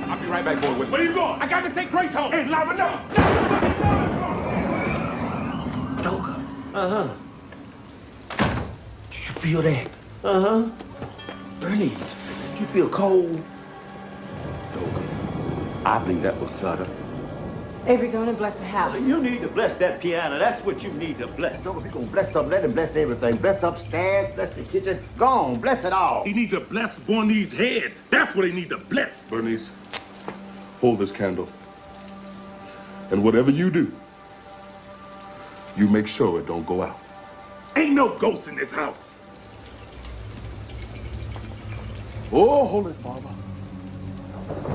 I'll be right back, Boy Willie. Where you going? I got to take Grace home. Hey, Lama, no. Joker. Uh-huh. Did you feel that? Uh-huh. Bernice, did you feel cold? Joker, I think that was Sutter. Avery, go on and bless the house. You need to bless that piano. That's what you need to bless. Joker, if you're going to bless something, let him bless everything. Bless upstairs, bless the kitchen. Go on, bless it all. He need to bless Bornese head. That's what he need to bless. Bernice, hold this candle. And whatever you do, you make sure it don't go out. Ain't no ghost in this house. Oh, Holy Father,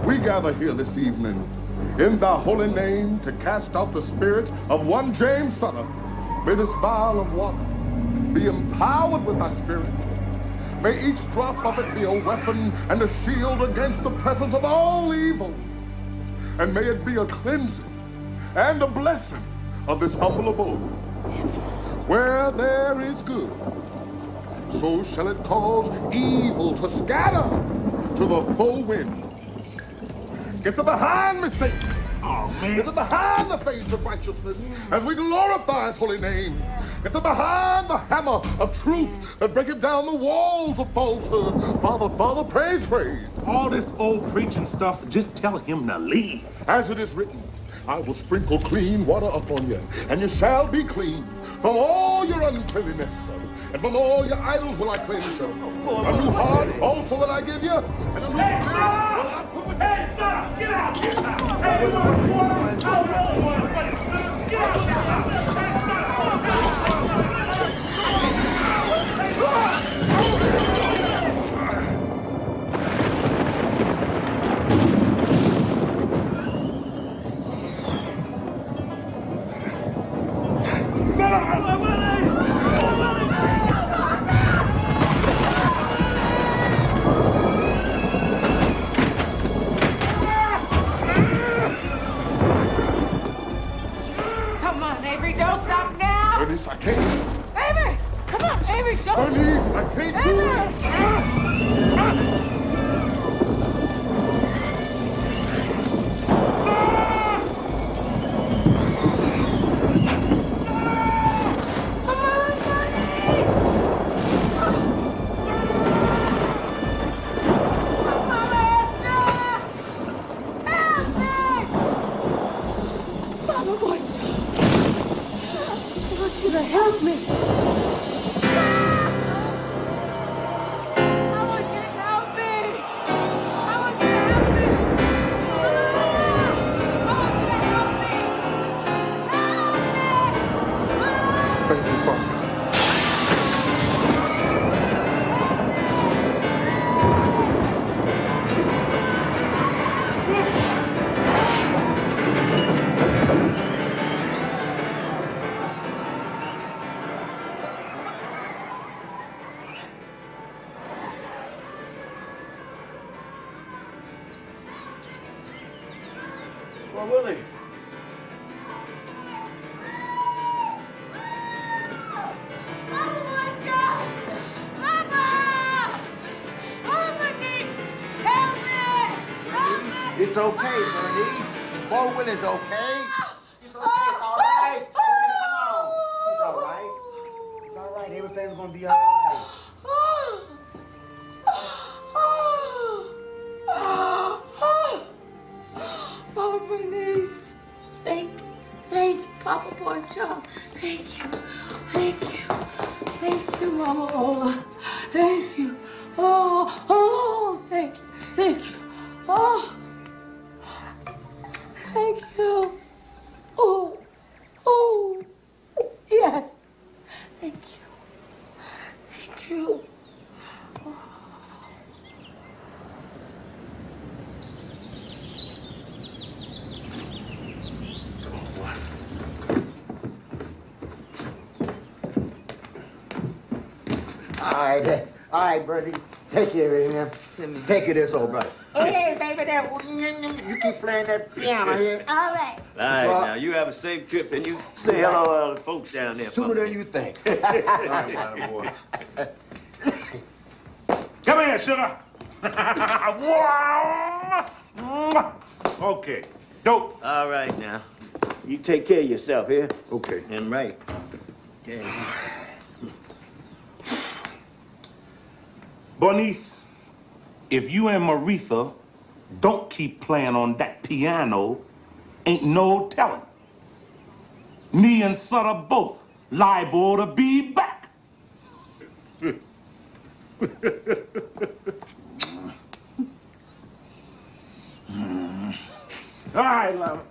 we gather here this evening in thy holy name to cast out the spirit of one James Sutter. May this vial of water be empowered with thy spirit. May each drop of it be a weapon and a shield against the presence of all evil. And may it be a cleansing and a blessing of this humble abode. Where there is good, so shall it cause evil to scatter to the full wind. Get thee behind me, Satan. Oh, man. Get thee behind the face of righteousness as we glorify his holy name. Get thee behind the hammer of truth that breaketh down the walls of falsehood. Father, praise. All this old preaching stuff, just tell him to leave. As it is written, I will sprinkle clean water upon you, and you shall be clean from all your uncleanness. And from all your idols will I cleanse you. A new heart also will I give you, and a new spirit will I put within you. Hey, son, get out! Get out! Hey, you want to get out! Set up! Don't stop now! Bernice, I can't. Avery! Come on, Avery, don't! Bernice, I can't do it. Help me! Well, Willie. It's okay, Bernice. Bo Willie's okay. It's okay. It's all right. Come on. It's all right. It's all right. Everything's gonna be all right. Oh, Bernice. Thank All right, Bertie. Take care of him. Take care of this old brother. Hey, baby, you keep playing that piano here. All right. All right, now, you have a safe trip, and you say hello to all the folks down there. Sooner than you think. Boy. Come here, sugar. Okay, dope. All right, now. You take care of yourself here. Okay. And right. Okay. Bernice, if you and Maritha don't keep playing on that piano, ain't no telling. Me and Sutter both liable to be back. All right, Lama.